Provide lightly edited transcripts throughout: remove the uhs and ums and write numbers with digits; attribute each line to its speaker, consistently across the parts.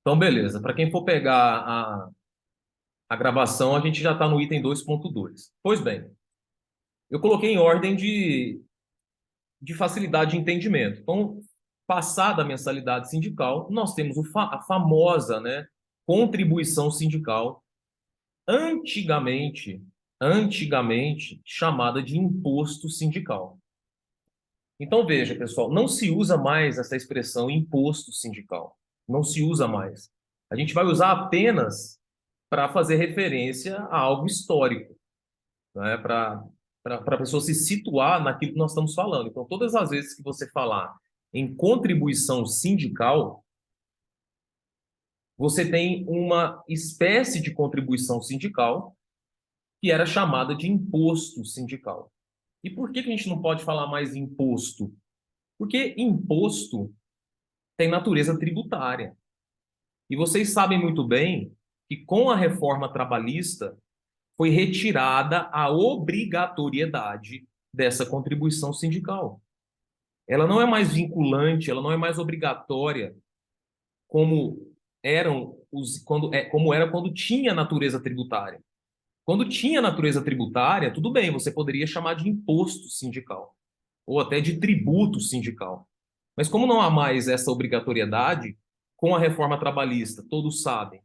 Speaker 1: Então, beleza. Para quem for pegar a gravação, a gente já está no item 2.2. Pois bem, eu coloquei em ordem de facilidade de entendimento. Então, passada a mensalidade sindical, nós temos a famosa, né, contribuição sindical, antigamente, antigamente chamada de imposto sindical. Então, veja, pessoal, não se usa mais essa expressão imposto sindical. Não se usa mais. A gente vai usar apenas para fazer referência a algo histórico, né? Para a pessoa se situar naquilo que nós estamos falando. Então, todas as vezes que você falar em contribuição sindical, você tem uma espécie de contribuição sindical que era chamada de imposto sindical. E por que a gente não pode falar mais imposto? Porque imposto tem natureza tributária. E vocês sabem muito bem que com a reforma trabalhista foi retirada a obrigatoriedade dessa contribuição sindical. Ela não é mais vinculante, ela não é mais obrigatória como como era quando tinha natureza tributária. Quando tinha natureza tributária, tudo bem, você poderia chamar de imposto sindical ou até de tributo sindical. Mas como não há mais essa obrigatoriedade, com a reforma trabalhista, todos sabem,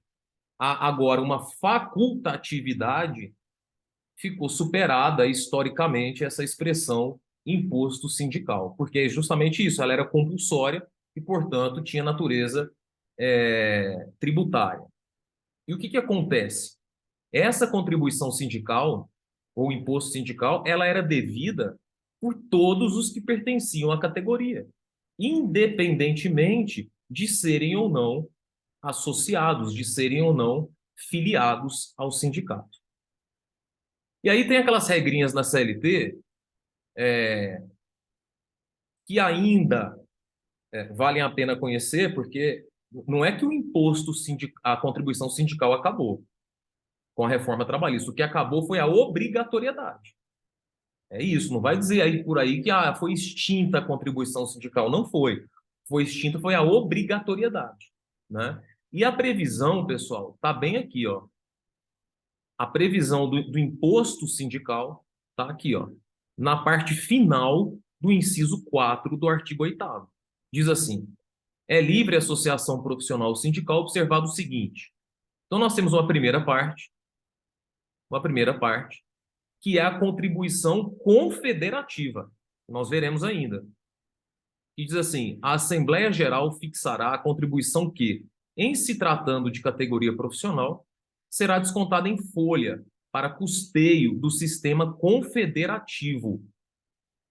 Speaker 1: há agora uma facultatividade, ficou superada historicamente essa expressão imposto sindical, porque é justamente isso, ela era compulsória e, portanto, tinha natureza tributária. E o que acontece? Essa contribuição sindical, ou imposto sindical, ela era devida por todos os que pertenciam à categoria, independentemente de serem ou não associados, de serem ou não filiados ao sindicato. E aí tem aquelas regrinhas na CLT que ainda valem a pena conhecer, porque não é que o a contribuição sindical acabou com a reforma trabalhista. O que acabou foi a obrigatoriedade. É isso, não vai dizer aí por aí que foi extinta a contribuição sindical. Não foi. Foi extinta, foi a obrigatoriedade, né? E a previsão, pessoal, está bem aqui, ó. A previsão do imposto sindical está aqui, ó, na parte final do inciso 4 do artigo 8º. Diz assim: é livre associação profissional sindical observado o seguinte. Então, nós temos uma primeira parte, que é a contribuição confederativa. Nós veremos ainda. E diz assim: a Assembleia Geral fixará a contribuição que, em se tratando de categoria profissional, será descontada em folha para custeio do sistema confederativo.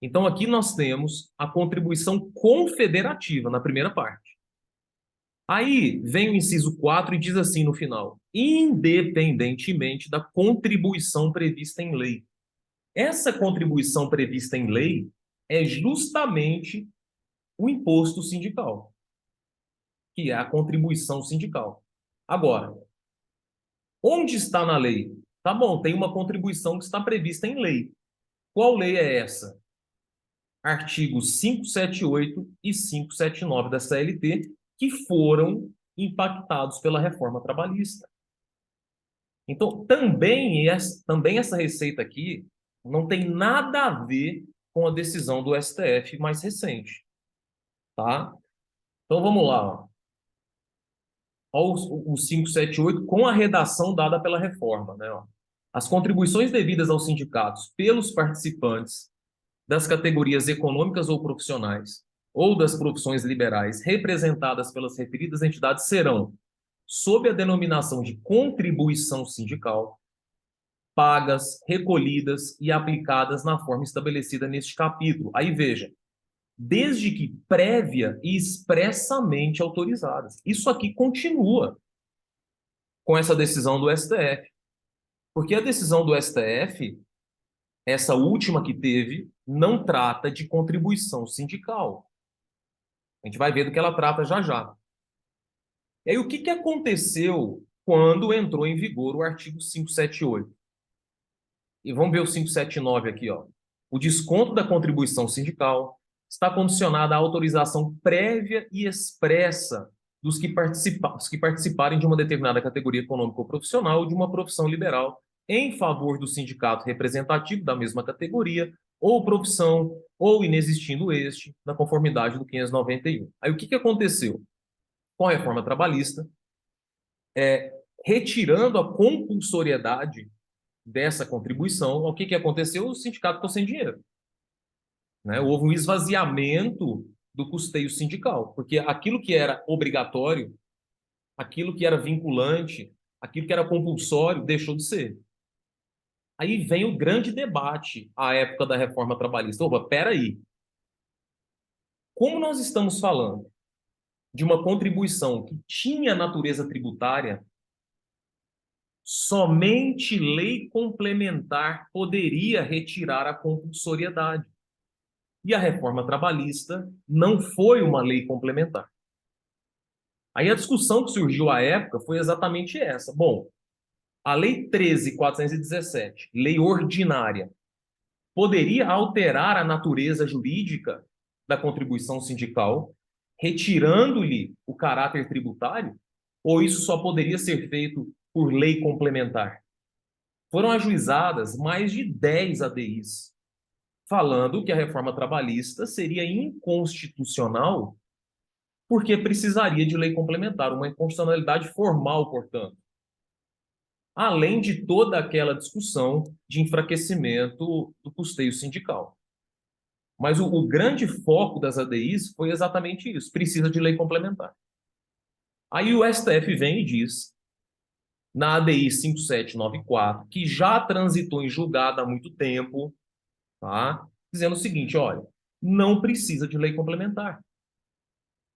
Speaker 1: Então, aqui nós temos a contribuição confederativa na primeira parte. Aí vem o inciso 4 e diz assim no final: independentemente da contribuição prevista em lei. Essa contribuição prevista em lei é justamente o imposto sindical, que é a contribuição sindical. Agora, onde está na lei? Tá bom, tem uma contribuição que está prevista em lei. Qual lei é essa? Artigos 578 e 579 da CLT, que foram impactados pela reforma trabalhista. Então, também essa receita aqui não tem nada a ver com a decisão do STF mais recente, tá? Então, vamos lá, ó. O 578 com a redação dada pela reforma, né? Ó. As contribuições devidas aos sindicatos pelos participantes das categorias econômicas ou profissionais ou das profissões liberais representadas pelas referidas entidades serão, sob a denominação de contribuição sindical, pagas, recolhidas e aplicadas na forma estabelecida neste capítulo. Aí veja, desde que prévia e expressamente autorizadas. Isso aqui continua com essa decisão do STF. Porque a decisão do STF, essa última que teve, não trata de contribuição sindical. A gente vai ver do que ela trata já já. E aí, o que aconteceu quando entrou em vigor o artigo 578? E vamos ver o 579 aqui, ó. O desconto da contribuição sindical está condicionado à autorização prévia e expressa dos que participarem de uma determinada categoria econômica ou profissional ou de uma profissão liberal em favor do sindicato representativo da mesma categoria ou profissão, ou inexistindo este, na conformidade do 591. Aí o que aconteceu? Com a reforma trabalhista, retirando a compulsoriedade dessa contribuição, o que aconteceu? O sindicato ficou sem dinheiro. Né? Houve um esvaziamento do custeio sindical, porque aquilo que era obrigatório, aquilo que era vinculante, aquilo que era compulsório, deixou de ser. Aí vem o grande debate à época da reforma trabalhista. Opa, peraí. Como nós estamos falando de uma contribuição que tinha natureza tributária, somente lei complementar poderia retirar a compulsoriedade. E a reforma trabalhista não foi uma lei complementar. Aí a discussão que surgiu à época foi exatamente essa. Bom, a Lei 13.417, lei ordinária, poderia alterar a natureza jurídica da contribuição sindical, retirando-lhe o caráter tributário? Ou isso só poderia ser feito por lei complementar? Foram ajuizadas mais de 10 ADIs, falando que a reforma trabalhista seria inconstitucional porque precisaria de lei complementar, uma inconstitucionalidade formal, portanto. Além de toda aquela discussão de enfraquecimento do custeio sindical. Mas o grande foco das ADIs foi exatamente isso, precisa de lei complementar. Aí o STF vem e diz, na ADI 5794, que já transitou em julgado há muito tempo, tá? Dizendo o seguinte, olha, não precisa de lei complementar.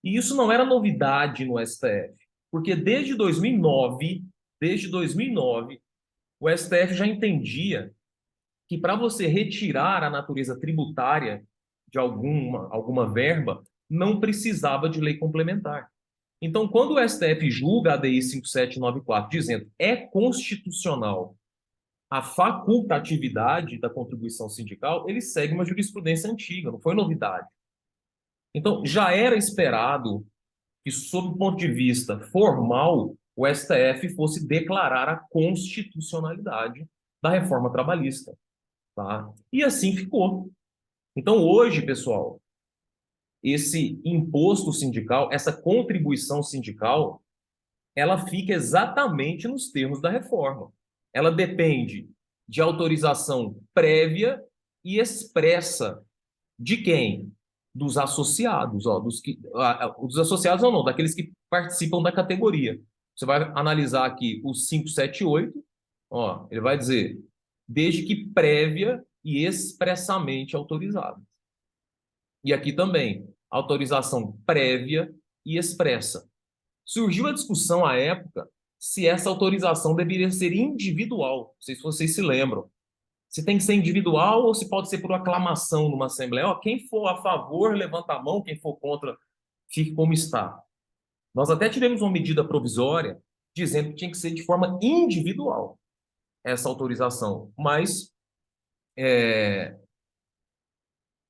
Speaker 1: E isso não era novidade no STF, porque desde 2009, o STF já entendia que para você retirar a natureza tributária de alguma verba, não precisava de lei complementar. Então, quando o STF julga a ADI 5794 dizendo é constitucional a facultatividade da contribuição sindical, ele segue uma jurisprudência antiga, não foi novidade. Então, já era esperado que, sob o ponto de vista formal, o STF fosse declarar a constitucionalidade da reforma trabalhista. Tá? E assim ficou. Então, hoje, pessoal, esse imposto sindical, essa contribuição sindical, ela fica exatamente nos termos da reforma. Ela depende de autorização prévia e expressa de quem? Dos associados, ó, dos associados ou não, daqueles que participam da categoria. Você vai analisar aqui o 578, ó, ele vai dizer, desde que prévia e expressamente autorizado. E aqui também, autorização prévia e expressa. Surgiu a discussão à época se essa autorização deveria ser individual. Não sei se vocês se lembram. Se tem que ser individual ou se pode ser por aclamação numa assembleia. Ó, quem for a favor, levanta a mão. Quem for contra, fique como está. Nós até tivemos uma medida provisória dizendo que tinha que ser de forma individual essa autorização. Mas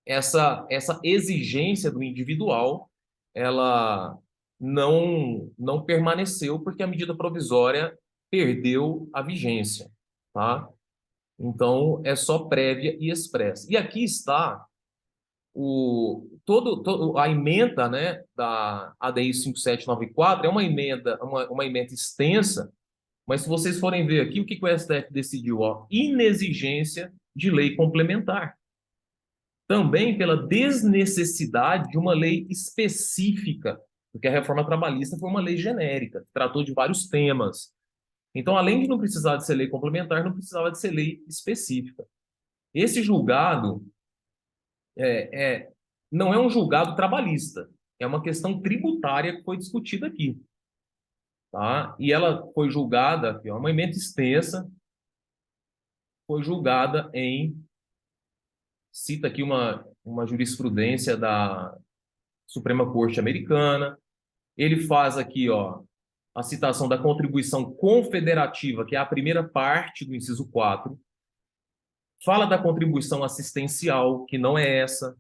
Speaker 1: essa exigência do individual, ela não permaneceu porque a medida provisória perdeu a vigência, tá? Então, é só prévia e expressa. E aqui está a emenda, né, da ADI 5794, é uma emenda extensa, mas se vocês forem ver aqui, o que o STF decidiu? Ó, inexigência de lei complementar. Também pela desnecessidade de uma lei específica, porque a reforma trabalhista foi uma lei genérica, que tratou de vários temas. Então, além de não precisar de ser lei complementar, não precisava de ser lei específica. Esse julgado não é um julgado trabalhista, é uma questão tributária que foi discutida aqui. Tá? E ela foi julgada, aqui, é uma emenda extensa, foi julgada cita aqui uma jurisprudência da Suprema Corte Americana. Ele faz aqui, ó, a citação da contribuição confederativa, que é a primeira parte do inciso 4. Fala da contribuição assistencial, que não é essa.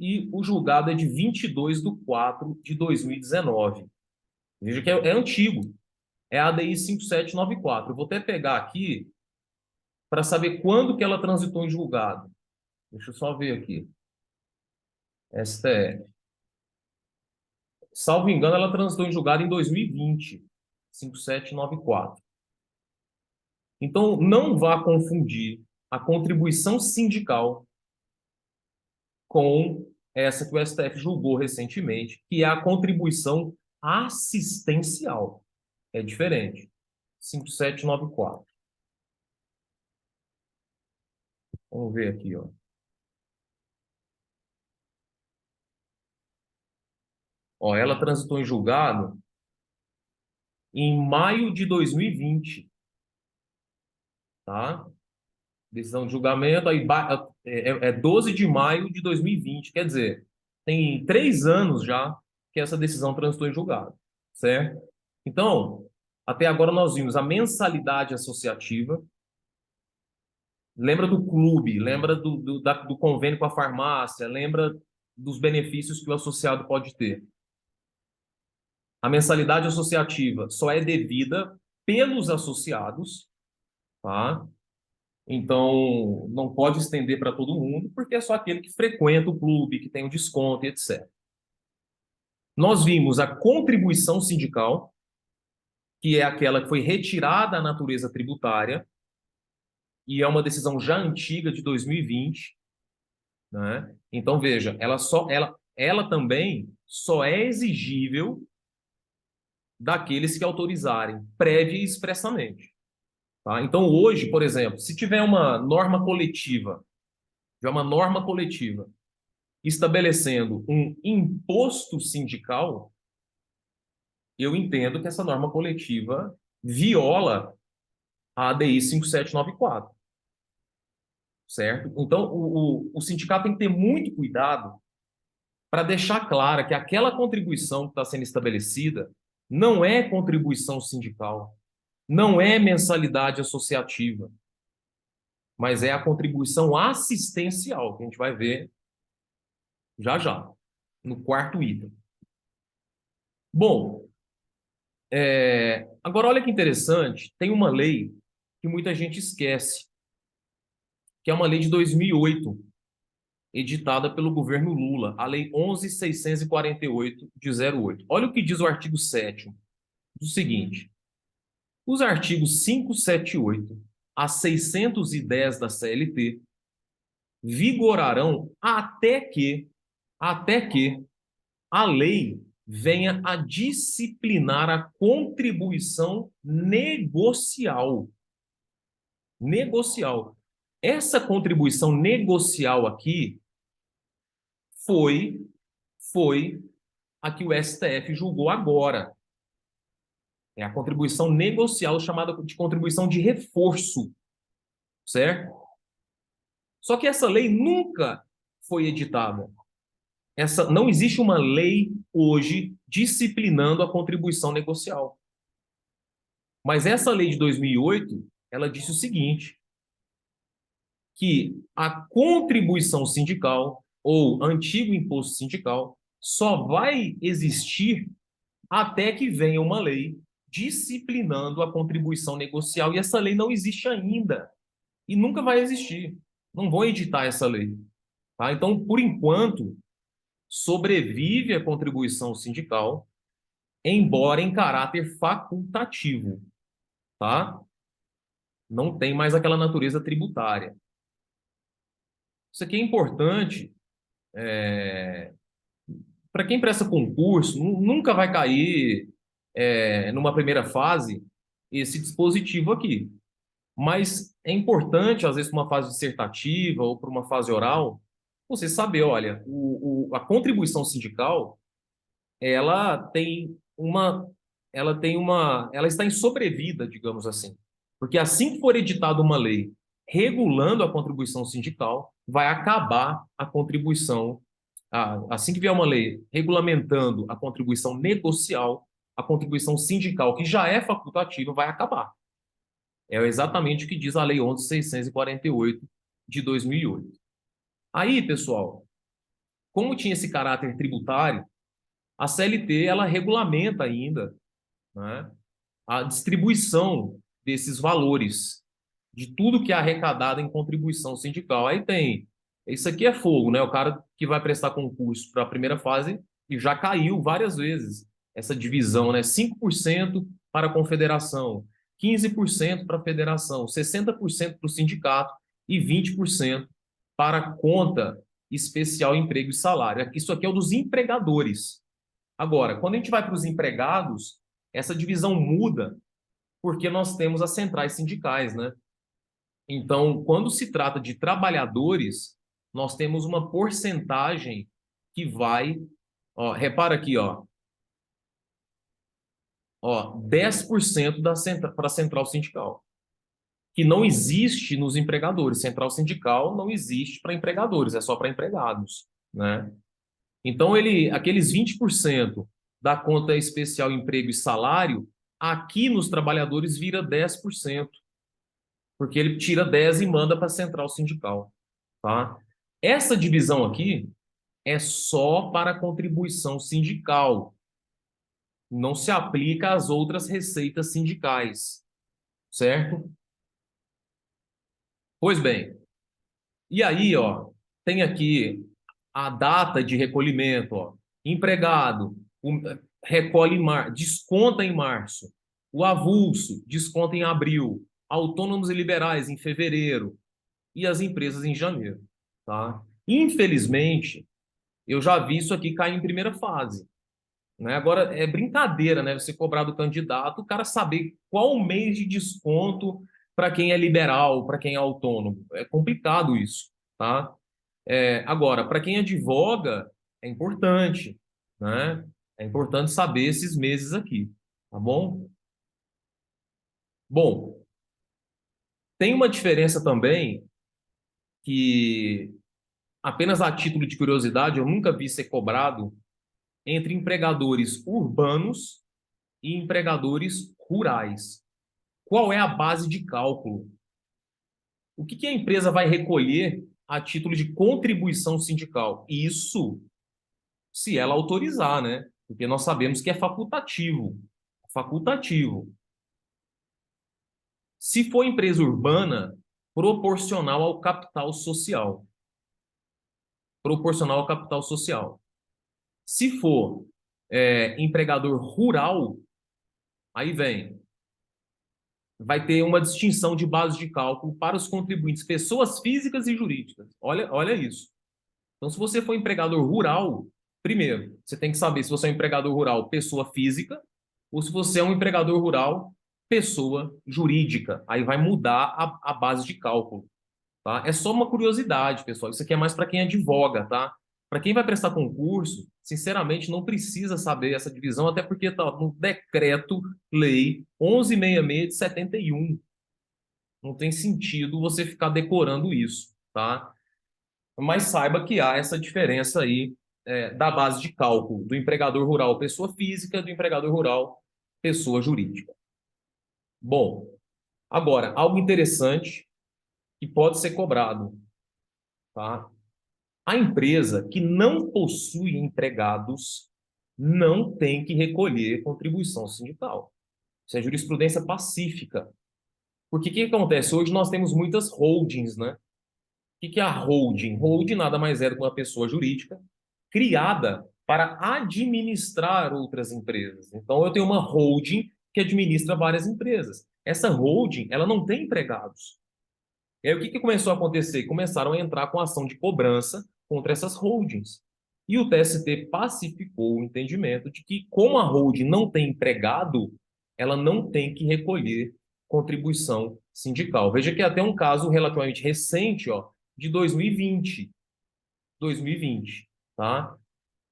Speaker 1: e o julgado é de 22/4/2019. Veja que é antigo, é a ADI 5794. Eu vou até pegar aqui para saber quando que ela transitou em julgado. Deixa eu só ver aqui. STF. Salvo engano, ela transitou em julgado em 2020. 5794. Então, não vá confundir a contribuição sindical com essa que o STF julgou recentemente, que é a contribuição assistencial. É diferente. 5794. Vamos ver aqui, ó. Ó, ela transitou em julgado em maio de 2020, tá? Decisão de julgamento, aí é 12 de maio de 2020. Quer dizer, tem 3 anos já que essa decisão transitou em julgado, certo? Então, até agora nós vimos a mensalidade associativa. Lembra do clube, lembra do convênio com a farmácia, lembra dos benefícios que o associado pode ter. A mensalidade associativa só é devida pelos associados, tá? Então, não pode estender para todo mundo, porque é só aquele que frequenta o clube, que tem o desconto, e etc. Nós vimos a contribuição sindical, que é aquela que foi retirada da natureza tributária, e é uma decisão já antiga de 2020, né? Então, veja, ela também só é exigível daqueles que autorizarem, prévia e expressamente. Tá? Então, hoje, por exemplo, se tiver uma norma coletiva estabelecendo um imposto sindical, eu entendo que essa norma coletiva viola a ADI 5794, certo? Então, o sindicato tem que ter muito cuidado para deixar clara que aquela contribuição que está sendo estabelecida não é contribuição sindical, não é mensalidade associativa, mas é a contribuição assistencial, que a gente vai ver já já, no quarto item. Bom, agora olha que interessante, tem uma lei que muita gente esquece, que é uma lei de 2008, editada pelo governo Lula, a Lei 11.648 de 08. Olha o que diz o artigo 7º, o seguinte: os artigos 578 a 610 da CLT vigorarão até que a lei venha a disciplinar a contribuição negocial. Negocial. Essa contribuição negocial aqui foi a que o STF julgou agora. É a contribuição negocial chamada de contribuição de reforço, certo? Só que essa lei nunca foi editada. Não existe uma lei hoje disciplinando a contribuição negocial. Mas essa lei de 2008, ela disse o seguinte, que a contribuição sindical, ou antigo imposto sindical, só vai existir até que venha uma lei disciplinando a contribuição negocial. E essa lei não existe ainda. E nunca vai existir. Não vão editar essa lei. Tá? Então, por enquanto, sobrevive a contribuição sindical, embora em caráter facultativo. Tá? Não tem mais aquela natureza tributária. Isso aqui é importante para quem presta concurso, nunca vai cair numa primeira fase esse dispositivo aqui. Mas é importante, às vezes, para uma fase dissertativa ou para uma fase oral, você saber, olha, a contribuição sindical, ela tem uma, ela está em sobrevida, digamos assim. Porque assim que for editada uma lei regulando a contribuição sindical, vai acabar a contribuição. Assim que vier uma lei regulamentando a contribuição negocial, a contribuição sindical, que já é facultativa, vai acabar. É exatamente o que diz a Lei 11.648 de 2008. Aí, pessoal, como tinha esse caráter tributário, a CLT ela regulamenta ainda, né, a distribuição desses valores, de tudo que é arrecadado em contribuição sindical. Aí tem, isso aqui é fogo, né? O cara que vai prestar concurso para a primeira fase e já caiu várias vezes essa divisão, né? 5% para a confederação, 15% para a federação, 60% para o sindicato e 20% para a conta especial emprego e salário. Isso aqui é o dos empregadores. Agora, quando a gente vai para os empregados, essa divisão muda porque nós temos as centrais sindicais, né? Então, quando se trata de trabalhadores, nós temos uma porcentagem que vai, ó, repara aqui, ó, 10% para a central sindical, que não existe nos empregadores. Central sindical não existe para empregadores, é só para empregados, né? Então, aqueles 20% da conta especial emprego e salário, aqui nos trabalhadores vira 10%, porque ele tira 10 e manda para a central sindical, tá? Essa divisão aqui é só para a contribuição sindical, não se aplica às outras receitas sindicais, certo? Pois bem, e aí, ó, tem aqui a data de recolhimento, ó. Empregado, recolhe desconta em março. O avulso, desconta em abril. Autônomos e liberais em fevereiro. E as empresas em janeiro, tá? Infelizmente, eu já vi isso aqui cair em primeira fase, né? Agora, é brincadeira, né? Você cobrar do candidato, o cara saber qual o mês de desconto para quem é liberal, para quem é autônomo. É complicado isso, tá? Agora, para quem advoga, é importante, né? É importante saber esses meses aqui, tá bom? Bom, tem uma diferença também que, apenas a título de curiosidade, eu nunca vi ser cobrado entre empregadores urbanos e empregadores rurais. Qual é a base de cálculo? O que a empresa vai recolher a título de contribuição sindical? Isso se ela autorizar, né? Porque nós sabemos que é facultativo. Facultativo. Se for empresa urbana, proporcional ao capital social. Proporcional ao capital social. Se for empregador rural, aí vai ter uma distinção de base de cálculo para os contribuintes, pessoas físicas e jurídicas. Olha isso. Então, se você for empregador rural, primeiro, você tem que saber se você é um empregador rural, pessoa física, ou se você é um empregador rural, pessoa jurídica. Aí vai mudar a base de cálculo, tá? É só uma curiosidade, pessoal. Isso aqui é mais para quem advoga, tá? Para quem vai prestar concurso, sinceramente, não precisa saber essa divisão, até porque está no Decreto-Lei 1166 de 71. Não tem sentido você ficar decorando isso, tá? Mas saiba que há essa diferença aí da base de cálculo do empregador rural pessoa física, do empregador rural pessoa jurídica. Bom, agora, algo interessante que pode ser cobrado, tá? A empresa que não possui empregados não tem que recolher contribuição sindical. Isso é jurisprudência pacífica. Porque o que acontece? Hoje nós temos muitas holdings, né? O que é a holding? Holding nada mais é do que uma pessoa jurídica criada para administrar outras empresas. Então, eu tenho uma holding que administra várias empresas. Essa holding, ela não tem empregados. E aí, o que começou a acontecer? Começaram a entrar com ação de cobrança contra essas holdings. E o TST pacificou o entendimento de que, como a holding não tem empregado, ela não tem que recolher contribuição sindical. Veja que é até um caso relativamente recente, ó, de 2020. 2020, tá?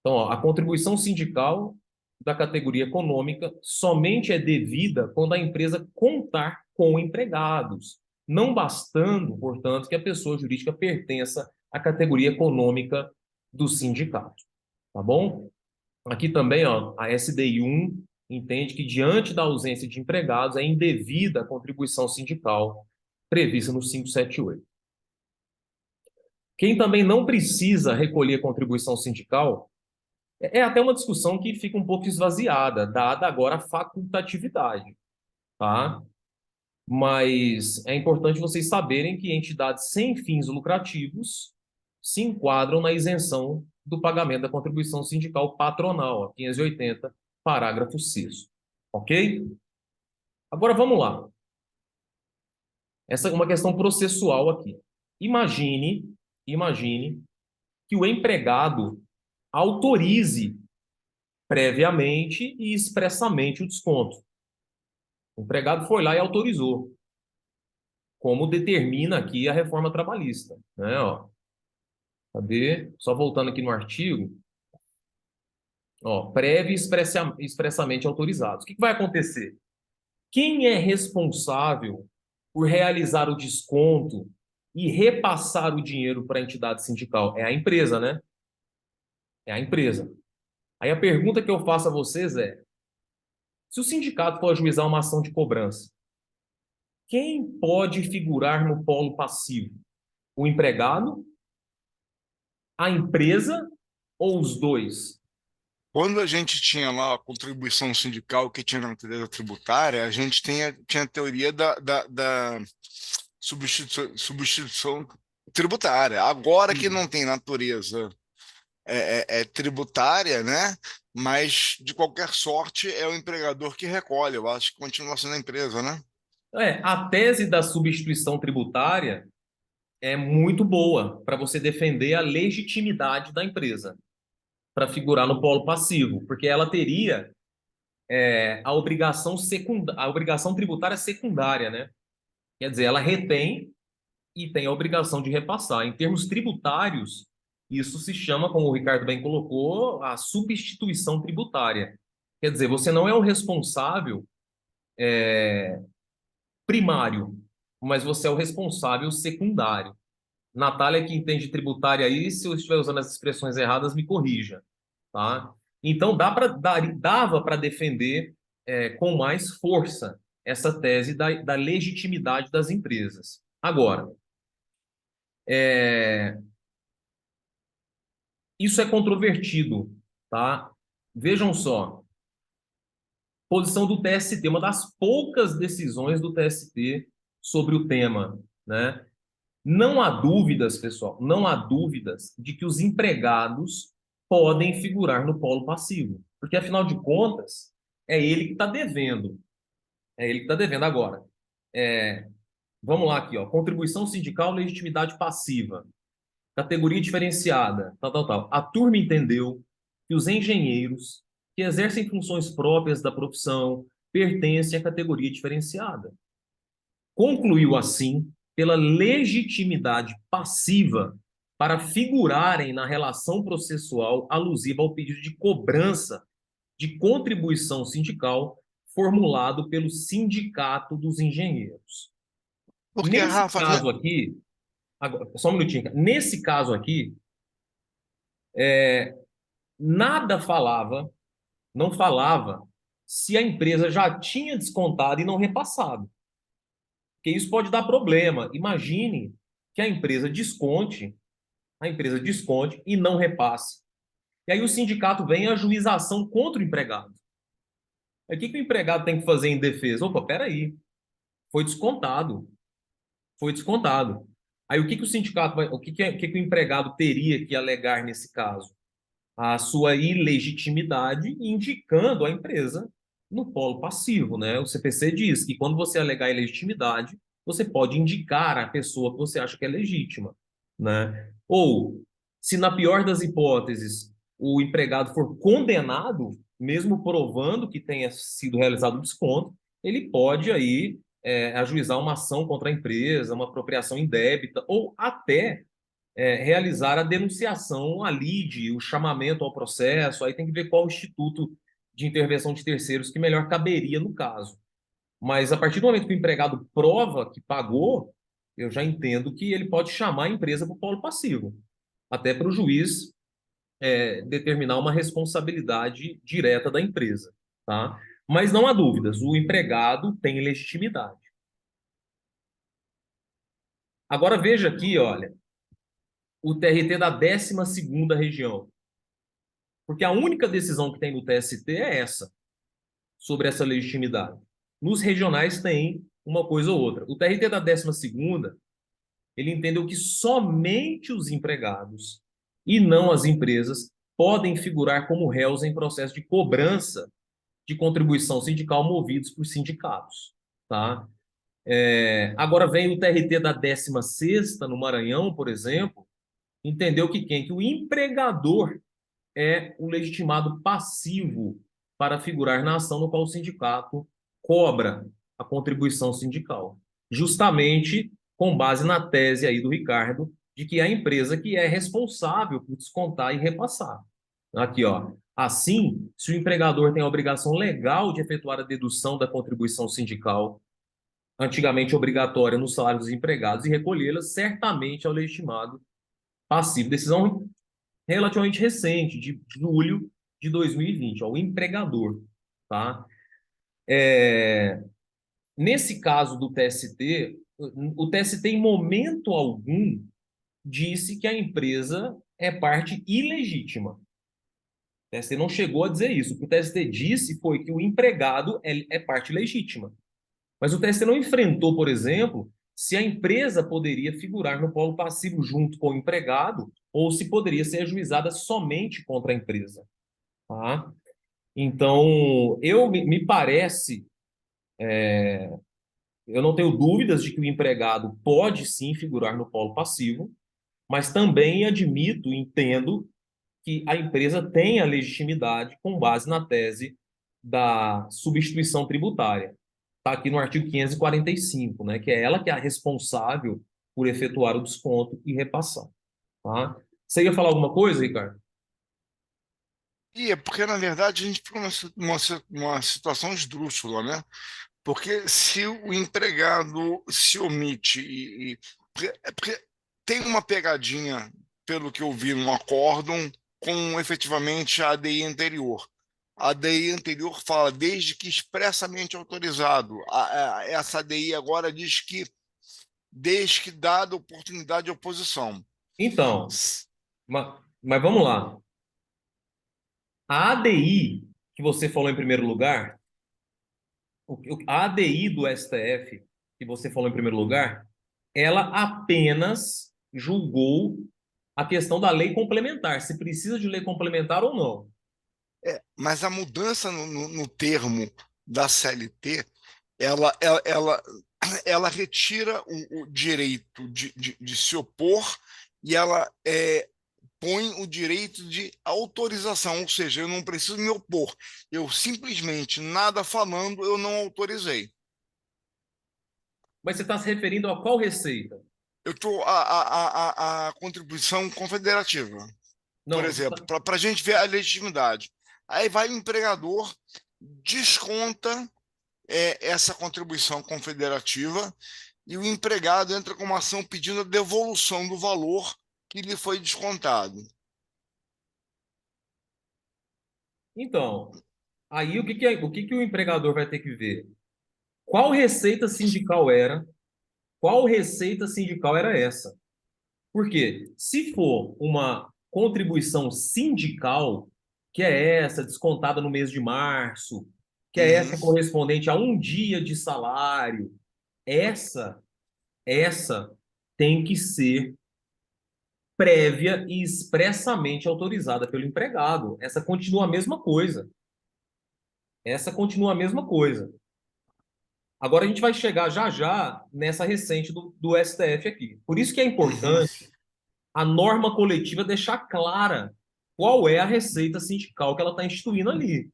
Speaker 1: Então, ó, a contribuição sindical da categoria econômica somente é devida quando a empresa contar com empregados, não bastando, portanto, que a pessoa jurídica pertença à categoria econômica do sindicato, tá bom? Aqui também, ó, a SDI 1 entende que, diante da ausência de empregados, é indevida a contribuição sindical prevista no 578. Quem também não precisa recolher contribuição sindical é até uma discussão que fica um pouco esvaziada, dada agora a facultatividade, tá? Mas é importante vocês saberem que entidades sem fins lucrativos se enquadram na isenção do pagamento da contribuição sindical patronal, a 580, parágrafo 6º. Ok? Agora vamos lá. Essa é uma questão processual aqui. Imagine que o empregado autorize previamente e expressamente o desconto. O empregado foi lá e autorizou, como determina aqui a reforma trabalhista, né? Ó, cadê? Só voltando aqui no artigo, ó, prévio e expressamente autorizados. O que vai acontecer? Quem é responsável por realizar o desconto e repassar o dinheiro para a entidade sindical? É a empresa, né? É a empresa. Aí a pergunta que eu faço a vocês é: se o sindicato for ajuizar uma ação de cobrança, quem pode figurar no polo passivo? O empregado, a empresa ou os dois?
Speaker 2: Quando a gente tinha lá a contribuição sindical que tinha na natureza tributária, a gente tinha a teoria da substituição tributária. Agora que não tem natureza tributária, né? Mas, de qualquer sorte, é o empregador que recolhe. Eu acho que continua sendo a empresa, né?
Speaker 1: A tese da substituição tributária é muito boa para você defender a legitimidade da empresa para figurar no polo passivo, porque ela teria a obrigação tributária secundária, né? Quer dizer, ela retém e tem a obrigação de repassar. Em termos tributários, isso se chama, como o Ricardo bem colocou, a substituição tributária. Quer dizer, você não é o responsável primário, mas você é o responsável secundário. Natália, que entende tributária aí, se eu estiver usando as expressões erradas, me corrija, tá? Então, dava para defender com mais força essa tese da legitimidade das empresas. Agora, é, isso é controvertido, tá? Vejam só, posição do TST, uma das poucas decisões do TST sobre o tema, né? Não há dúvidas, pessoal, não há dúvidas de que os empregados podem figurar no polo passivo, porque afinal de contas é ele que está devendo, é ele que está devendo agora. É, vamos lá aqui, ó, contribuição sindical, legitimidade passiva. Categoria diferenciada, tal, tal, tal. A turma entendeu que os engenheiros que exercem funções próprias da profissão pertencem à categoria diferenciada. Concluiu assim pela legitimidade passiva para figurarem na relação processual alusiva ao pedido de cobrança de contribuição sindical formulado pelo Sindicato dos Engenheiros.
Speaker 2: Porque,
Speaker 1: Nesse
Speaker 2: Rafa, né?
Speaker 1: caso aqui, agora, só um minutinho, cara. Nesse caso aqui, nada falava, não falava se a empresa já tinha descontado e não repassado. Porque isso pode dar problema. Imagine que a empresa desconte e não repasse. E aí o sindicato vem a ajuização contra o empregado. Aí o que que o empregado tem que fazer em defesa? Opa, peraí, foi descontado, foi descontado. Aí o que que o sindicato vai, o que que o empregado teria que alegar nesse caso? A sua ilegitimidade, indicando a empresa no polo passivo, né? O CPC diz que quando você alegar ilegitimidade, você pode indicar a pessoa que você acha que é legítima, né? Ou, se na pior das hipóteses, o empregado for condenado, mesmo provando que tenha sido realizado o desconto, ele pode aí ajuizar uma ação contra a empresa, uma apropriação indébita, ou até realizar a denunciação, a lide, o chamamento ao processo, aí tem que ver qual o instituto de intervenção de terceiros que melhor caberia no caso. Mas a partir do momento que o empregado prova que pagou, eu já entendo que ele pode chamar a empresa para o polo passivo, até para o juiz determinar uma responsabilidade direta da empresa, tá? Mas não há dúvidas, o empregado tem legitimidade. Agora veja aqui, olha, o TRT da 12ª região. Porque a única decisão que tem no TST é essa, sobre essa legitimidade. Nos regionais tem uma coisa ou outra. O TRT da 12ª, ele entendeu que somente os empregados e não as empresas podem figurar como réus em processo de cobrança de contribuição sindical movidos por sindicatos, tá? Agora vem o TRT da 16ª no Maranhão, por exemplo, entendeu que quem? Que o empregador é o legitimado passivo para figurar na ação no qual o sindicato cobra a contribuição sindical, justamente com base na tese aí do Ricardo de que é a empresa que é responsável por descontar e repassar. Aqui, ó. Assim, se o empregador tem a obrigação legal de efetuar a dedução da contribuição sindical, antigamente obrigatória no salário dos empregados, e recolhê-la, certamente é o legitimado passivo. Decisão relativamente recente, de julho de 2020, ó, o empregador, tá? Nesse caso do TST, o TST em momento algum disse que a empresa é parte ilegítima. O TST não chegou a dizer isso. O que o TST disse foi que o empregado é parte legítima. Mas o TST não enfrentou, por exemplo, se a empresa poderia figurar no polo passivo junto com o empregado ou se poderia ser ajuizada somente contra a empresa. Tá? Então, me parece, eu não tenho dúvidas de que o empregado pode sim figurar no polo passivo, mas também admito, entendo que a empresa tem a legitimidade com base na tese da substituição tributária. Está aqui no artigo 545, né, que é ela que é a responsável por efetuar o desconto e repassar. Tá? Você ia falar alguma coisa, Ricardo?
Speaker 2: E é porque, na verdade, a gente fica numa situação esdrúxula, né? Porque se o empregado se omite porque tem uma pegadinha, pelo que eu vi no acórdão, com efetivamente a ADI anterior. A ADI anterior fala desde que expressamente autorizado. Essa ADI agora diz que desde que dada oportunidade de oposição.
Speaker 1: Então, mas vamos lá. A ADI, que você falou em primeiro lugar, a ADI do STF, que você falou em primeiro lugar, ela apenas julgou a questão da lei complementar, se precisa de lei complementar ou não.
Speaker 2: Mas a mudança no termo da CLT, ela ela retira o direito de se opor e ela põe o direito de autorização, ou seja, eu não preciso me opor, eu simplesmente, nada falando, eu não autorizei.
Speaker 1: Mas você está se referindo a qual receita?
Speaker 2: Eu estou a contribuição confederativa, por
Speaker 1: Não,
Speaker 2: exemplo, para a gente ver a legitimidade. Aí vai o empregador, desconta essa contribuição confederativa e o empregado entra com uma ação pedindo a devolução do valor que lhe foi descontado.
Speaker 1: então, aí o que que o empregador vai ter que ver? Qual receita sindical era? Qual receita sindical era essa? Porque se for uma contribuição sindical, que é essa descontada no mês de março, que é
Speaker 2: Uhum.
Speaker 1: essa correspondente a um dia de salário, essa essa tem que ser prévia e expressamente autorizada pelo empregado. Essa continua a mesma coisa. Essa continua a mesma coisa. Agora a gente vai chegar já já nessa recente do STF aqui. Por isso que é
Speaker 2: Uhum.
Speaker 1: importante a norma coletiva deixar clara qual é a receita sindical que ela está instituindo ali.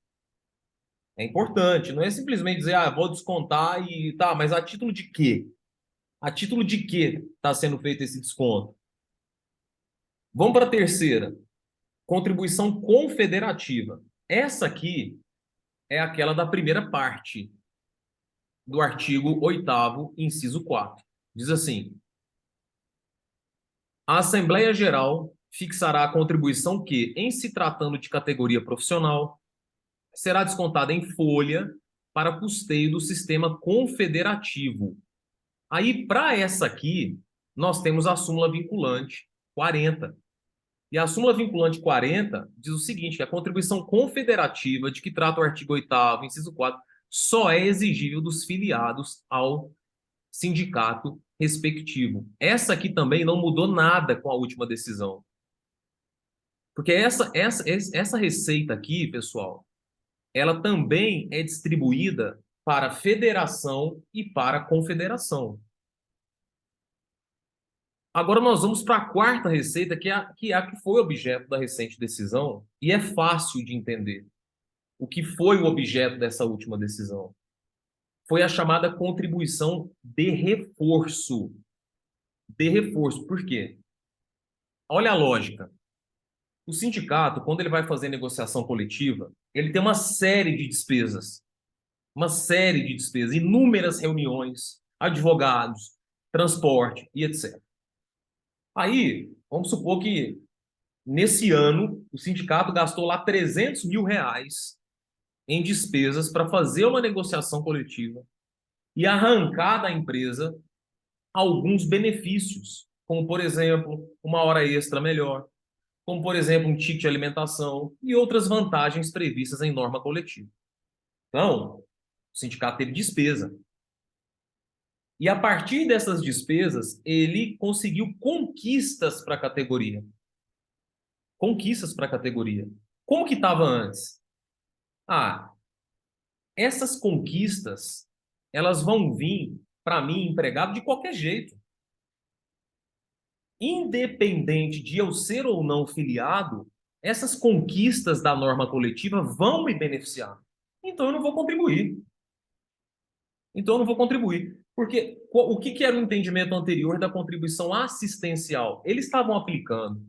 Speaker 1: É importante, não é simplesmente dizer, ah, vou descontar e tá, mas a título de quê? A título de quê está sendo feito esse desconto? Vamos para a terceira, contribuição confederativa. Essa aqui é aquela da primeira parte do artigo 8º, inciso 4. Diz assim: a Assembleia Geral fixará a contribuição que, em se tratando de categoria profissional, será descontada em folha para custeio do sistema confederativo. Aí, para essa aqui, nós temos a súmula vinculante, 40. E a súmula vinculante 40 diz o seguinte, que a contribuição confederativa de que trata o artigo 8º, inciso 4, só é exigível dos filiados ao sindicato respectivo. Essa aqui também não mudou nada com a última decisão. Porque essa receita aqui, pessoal, ela também é distribuída para federação e para confederação. Agora nós vamos para a quarta receita, que é a que foi objeto da recente decisão, e é fácil de entender o que foi o objeto dessa última decisão. Foi a chamada contribuição de reforço. De reforço. Por quê? Olha a lógica. O sindicato, quando ele vai fazer negociação coletiva, ele tem uma série de despesas. Uma série de despesas, inúmeras reuniões, advogados, transporte e etc. Aí, vamos supor que nesse ano o sindicato gastou lá 300 mil reais em despesas para fazer uma negociação coletiva e arrancar da empresa alguns benefícios, como, por exemplo, uma hora extra melhor, como, por exemplo, um ticket de alimentação e outras vantagens previstas em norma coletiva. Então, o sindicato teve despesa. E a partir dessas despesas, ele conseguiu conquistas para a categoria. Conquistas para a categoria. Como que estava antes? Ah, essas conquistas, elas vão vir para mim, empregado, de qualquer jeito. Independente de eu ser ou não filiado, essas conquistas da norma coletiva vão me beneficiar. Então eu não vou contribuir. Então eu não vou contribuir. Porque o que era o entendimento anterior da contribuição assistencial? Eles estavam aplicando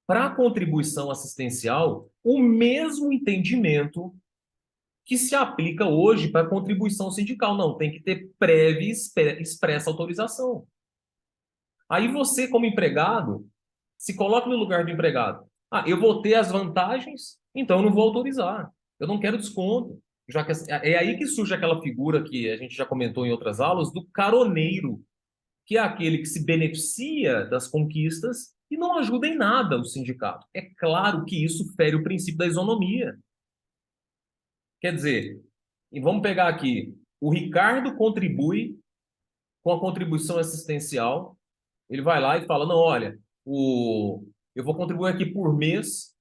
Speaker 1: para a contribuição assistencial o mesmo entendimento que se aplica hoje para a contribuição sindical. Não, tem que ter prévia e expressa autorização. Aí você, como empregado, se coloca no lugar do empregado. Ah, eu vou ter as vantagens, então eu não vou autorizar. Eu não quero desconto. Já que é aí que surge aquela figura que a gente já comentou em outras aulas do caroneiro, que é aquele que se beneficia das conquistas e não ajuda em nada o sindicato. É claro que isso fere o princípio da isonomia. Quer dizer, e vamos pegar aqui, o Ricardo contribui com a contribuição assistencial, ele vai lá e fala, não, olha, eu vou contribuir aqui por mês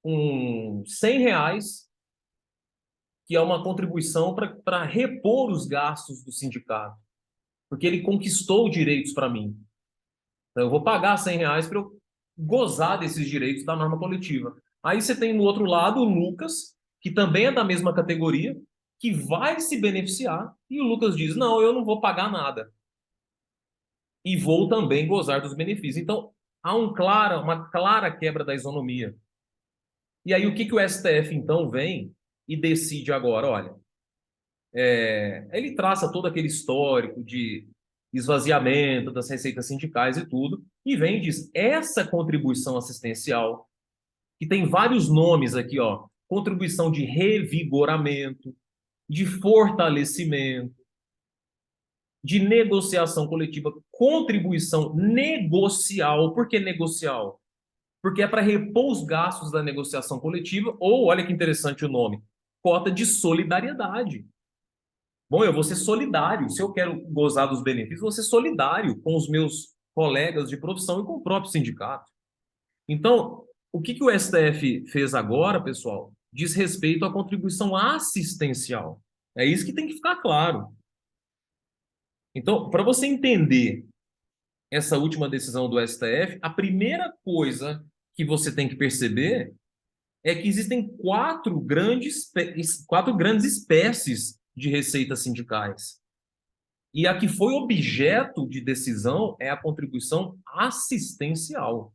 Speaker 1: com R$ 100, que é uma contribuição para repor os gastos do sindicato, porque ele conquistou direitos para mim. Então, eu vou pagar R$ 100 para eu gozar desses direitos da norma coletiva. Aí você tem no outro lado o Lucas, que também é da mesma categoria, que vai se beneficiar, e o Lucas diz, não, eu não vou pagar nada. E vou também gozar dos benefícios. Então, há uma clara quebra da isonomia. E aí, o que o STF, então, vem e decide agora? Olha, ele traça todo aquele histórico de esvaziamento das receitas sindicais e tudo, e vem e diz, essa contribuição assistencial, que tem vários nomes aqui, ó, contribuição de revigoramento, de fortalecimento, de negociação coletiva, contribuição negocial. Por que negocial? Porque é para repor os gastos da negociação coletiva, ou, olha que interessante o nome, cota de solidariedade. Bom, eu vou ser solidário. Se eu quero gozar dos benefícios, vou ser solidário com os meus colegas de profissão e com o próprio sindicato. Então, o que o STF fez agora, pessoal, diz respeito à contribuição assistencial. É isso que tem que ficar claro. Então, para você entender essa última decisão do STF, a primeira coisa que você tem que perceber é que existem quatro grandes espécies de receitas sindicais. E a que foi objeto de decisão é a contribuição assistencial.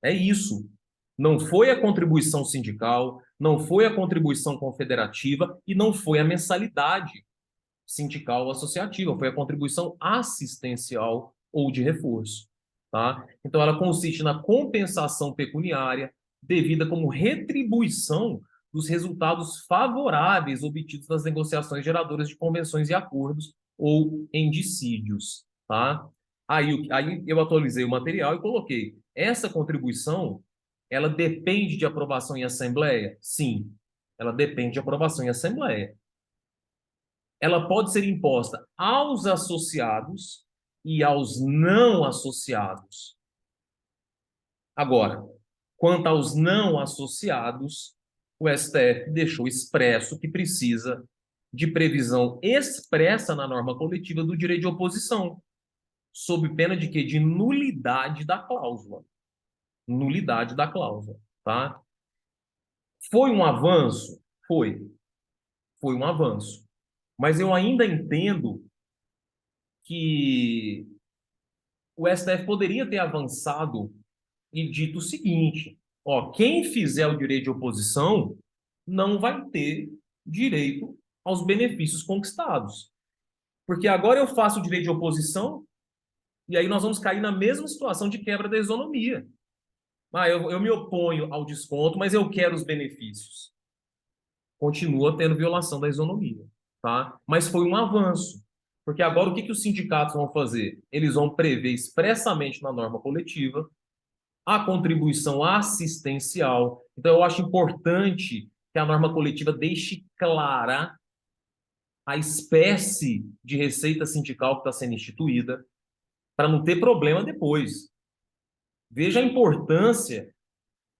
Speaker 1: É isso. Não foi a contribuição sindical, não foi a contribuição confederativa e não foi a mensalidade sindical ou associativa, foi a contribuição assistencial ou de reforço. Tá? Então, ela consiste na compensação pecuniária devida como retribuição dos resultados favoráveis obtidos nas negociações geradoras de convenções e acordos ou em dissídios. Tá? Aí eu atualizei o material e coloquei. Essa contribuição, ela depende de aprovação em assembleia? Sim, ela depende de aprovação em assembleia. Ela pode ser imposta aos associados e aos não associados. Agora, quanto aos não associados, o STF deixou expresso que precisa de previsão expressa na norma coletiva do direito de oposição, sob pena de quê? De nulidade da cláusula. Nulidade da cláusula, tá? Foi um avanço? Foi. Foi um avanço. Mas eu ainda entendo que o STF poderia ter avançado e dito o seguinte: ó, quem fizer o direito de oposição não vai ter direito aos benefícios conquistados. Porque agora eu faço o direito de oposição e aí nós vamos cair na mesma situação de quebra da isonomia. Eu me oponho ao desconto, mas eu quero os benefícios. Continua tendo violação da isonomia, tá? Mas foi um avanço. Porque agora o que que os sindicatos vão fazer? Eles vão prever expressamente na norma coletiva a contribuição assistencial. Então, eu acho importante que a norma coletiva deixe clara a espécie de receita sindical que está sendo instituída, para não ter problema depois. Veja a importância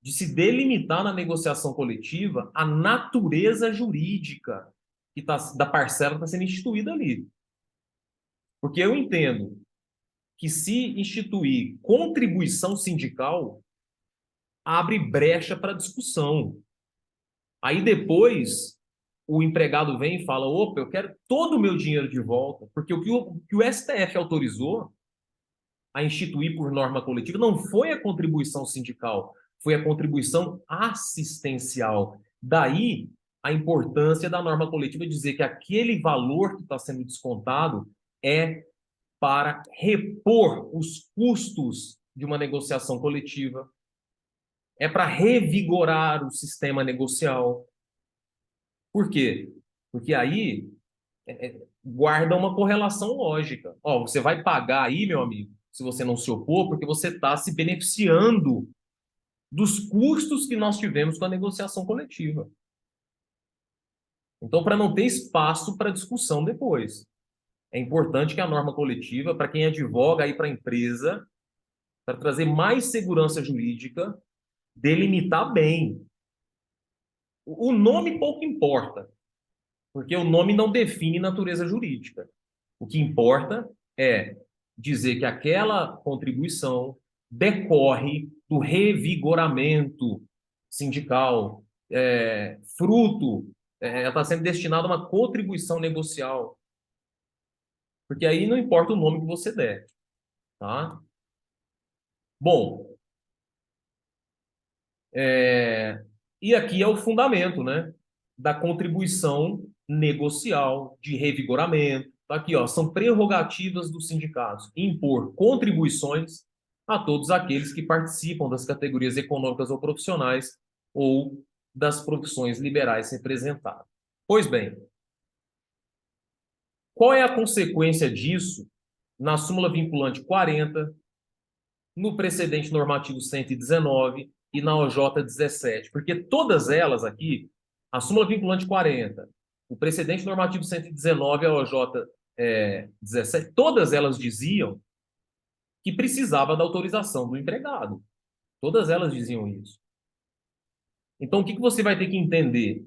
Speaker 1: de se delimitar na negociação coletiva a natureza jurídica da parcela que está sendo instituída ali. Porque eu entendo que se instituir contribuição sindical, abre brecha para discussão. Aí depois o empregado vem e fala: opa, eu quero todo o meu dinheiro de volta, porque o que o STF autorizou a instituir por norma coletiva não foi a contribuição sindical, foi a contribuição assistencial. Daí a importância da norma coletiva dizer que aquele valor que está sendo descontado é para repor os custos de uma negociação coletiva, é para revigorar o sistema negocial. Por quê? Porque aí guarda uma correlação lógica. Ó, você vai pagar aí, meu amigo, se você não se opor, porque você está se beneficiando dos custos que nós tivemos com a negociação coletiva. Então, para não ter espaço para discussão depois, é importante que a norma coletiva, para quem advoga aí para a empresa, para trazer mais segurança jurídica, delimitar bem. O nome pouco importa, porque o nome não define natureza jurídica. O que importa é dizer que aquela contribuição decorre do revigoramento sindical, fruto, ela está sendo destinada a uma contribuição negocial. Porque aí não importa o nome que você der, tá? Bom, e aqui é o fundamento, né, da contribuição negocial, de revigoramento. Tá aqui, ó, são prerrogativas dos sindicatos impor contribuições a todos aqueles que participam das categorias econômicas ou profissionais ou das profissões liberais representadas. Pois bem, qual é a consequência disso na súmula vinculante 40, no precedente normativo 119 e na OJ 17? Porque todas elas aqui, a súmula vinculante 40, o precedente normativo 119 e a OJ 17, todas elas diziam que precisava da autorização do empregado. Todas elas diziam isso. Então, o que você vai ter que entender?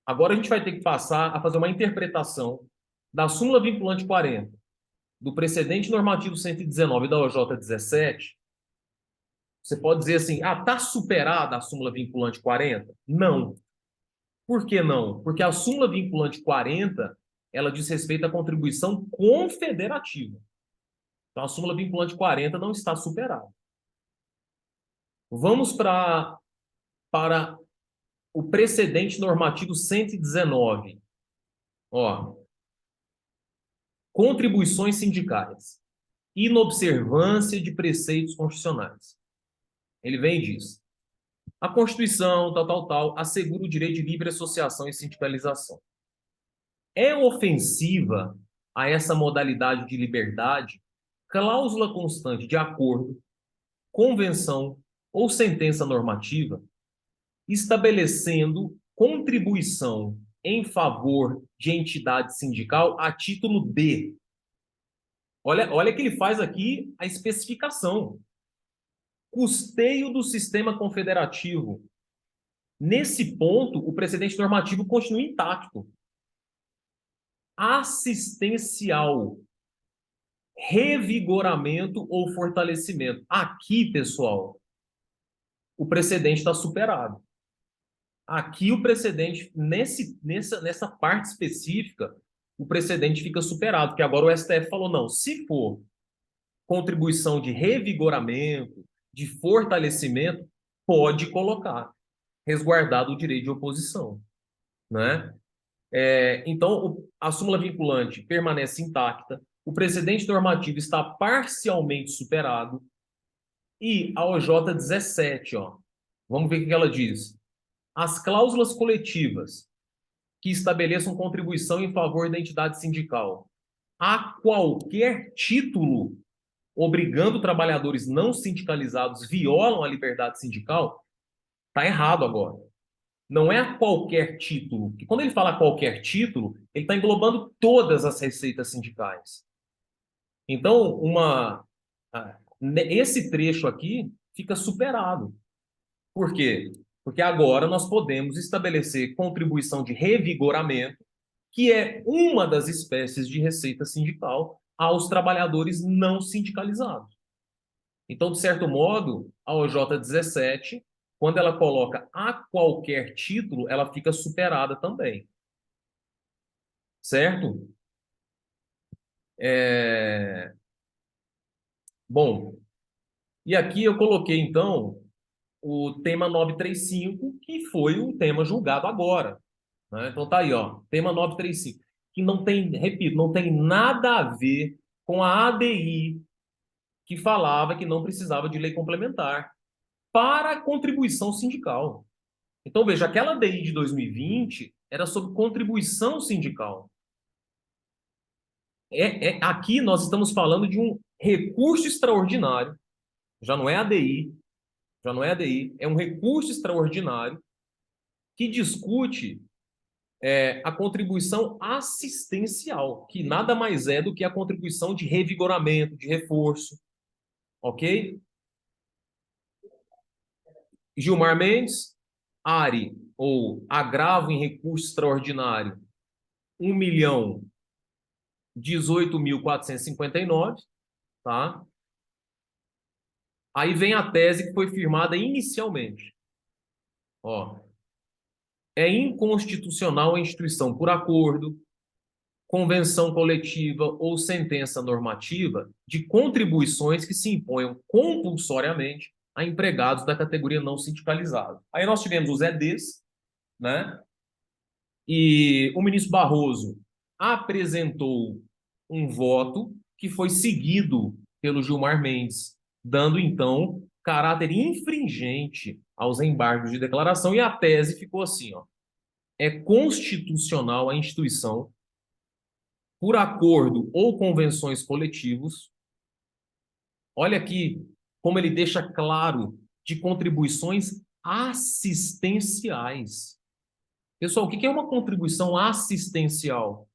Speaker 1: Agora a gente vai ter que passar a fazer uma interpretação da súmula vinculante 40, do precedente normativo 119 e da OJ 17. Você pode dizer assim: ah, está superada a súmula vinculante 40? Não. Por que não? Porque a súmula vinculante 40, ela diz respeito à contribuição confederativa. Então, a súmula vinculante 40 não está superada. Vamos para o precedente normativo 119. Ó, contribuições sindicais. Inobservância de preceitos constitucionais. Ele vem e diz: a Constituição, tal, assegura o direito de livre associação e sindicalização. É ofensiva a essa modalidade de liberdade cláusula constante de acordo, convenção ou sentença normativa estabelecendo contribuição em favor de entidade sindical a título de. Olha que ele faz aqui a especificação. Custeio do sistema confederativo. Nesse ponto, o precedente normativo continua intacto. Assistencial. Revigoramento ou fortalecimento. Aqui, pessoal, o precedente está superado. Aqui o precedente, nessa parte específica, o precedente fica superado, porque agora o STF falou, não, se for contribuição de revigoramento, de fortalecimento, pode colocar, resguardado o direito de oposição, né? Então, a súmula vinculante permanece intacta, o precedente normativo está parcialmente superado e a OJ 17, ó, vamos ver o que ela diz. As cláusulas coletivas que estabeleçam contribuição em favor da entidade sindical a qualquer título, obrigando trabalhadores não sindicalizados, violam a liberdade sindical, está errado agora. Não é a qualquer título, porque quando ele fala qualquer título, ele está englobando todas as receitas sindicais. Então, esse trecho aqui fica superado. Por quê? Porque agora nós podemos estabelecer contribuição de revigoramento, que é uma das espécies de receita sindical, aos trabalhadores não sindicalizados. Então, de certo modo, a OJ 17, quando ela coloca a qualquer título, ela fica superada também. Certo? Bom, e aqui eu coloquei, então, o tema 935, que foi o tema julgado agora. Né? Então tá aí, ó, tema 935, que não tem, repito, não tem nada a ver com a ADI, que falava que não precisava de lei complementar para a contribuição sindical. Então, veja, aquela ADI de 2020 era sobre contribuição sindical. Aqui nós estamos falando de um recurso extraordinário, já não é ADI, já não é ADI, é um recurso extraordinário que discute a contribuição assistencial, que nada mais é do que a contribuição de revigoramento, de reforço, ok? Gilmar Mendes, ARI, ou agravo em recurso extraordinário, 1.018.459, tá? Aí vem a tese que foi firmada inicialmente. Ó, é inconstitucional a instituição por acordo, convenção coletiva ou sentença normativa de contribuições que se imponham compulsoriamente a empregados da categoria não sindicalizada. Aí nós tivemos os EDs, né? E o ministro Barroso apresentou um voto que foi seguido pelo Gilmar Mendes, dando então caráter infringente aos embargos de declaração, e a tese ficou assim, ó: é constitucional a instituição por acordo ou convenções coletivos. Olha aqui como ele deixa claro, de contribuições assistenciais. Pessoal, o que é uma contribuição assistencial?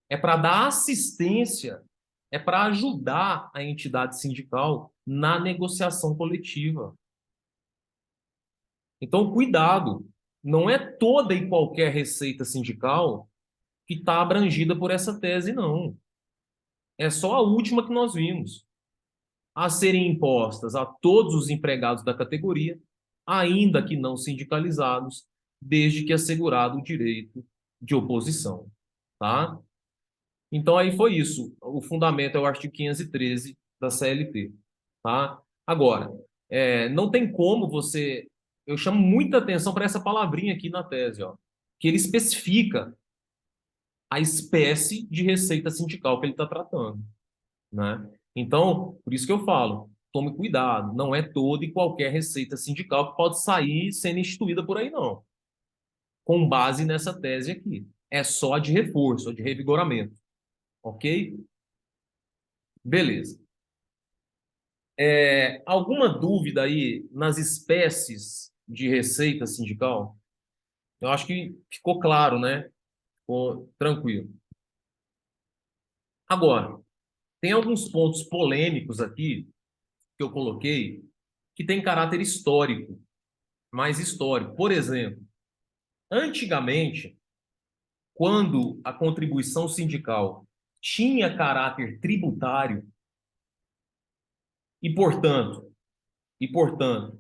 Speaker 1: É para dar assistência, é para ajudar a entidade sindical na negociação coletiva. Então, cuidado, não é toda e qualquer receita sindical que está abrangida por essa tese, não. É só a última que nós vimos, a serem impostas a todos os empregados da categoria, ainda que não sindicalizados, desde que assegurado o direito de oposição, tá? Então aí foi isso. O fundamento é o artigo 513 da CLT, tá? Agora, não tem como você... Eu chamo muita atenção para essa palavrinha aqui na tese, ó, que ele especifica a espécie de receita sindical que ele está tratando, né? Então, por isso que eu falo, tome cuidado, não é toda e qualquer receita sindical que pode sair sendo instituída por aí, não. Com base nessa tese aqui. É só de reforço, de revigoramento. Ok? Beleza. Alguma dúvida aí nas espécies de receita sindical? Eu acho que ficou claro, né? Ficou tranquilo. Agora, tem alguns pontos polêmicos aqui que eu coloquei que tem caráter histórico, mais histórico. Por exemplo, antigamente, quando a contribuição sindical tinha caráter tributário e, portanto,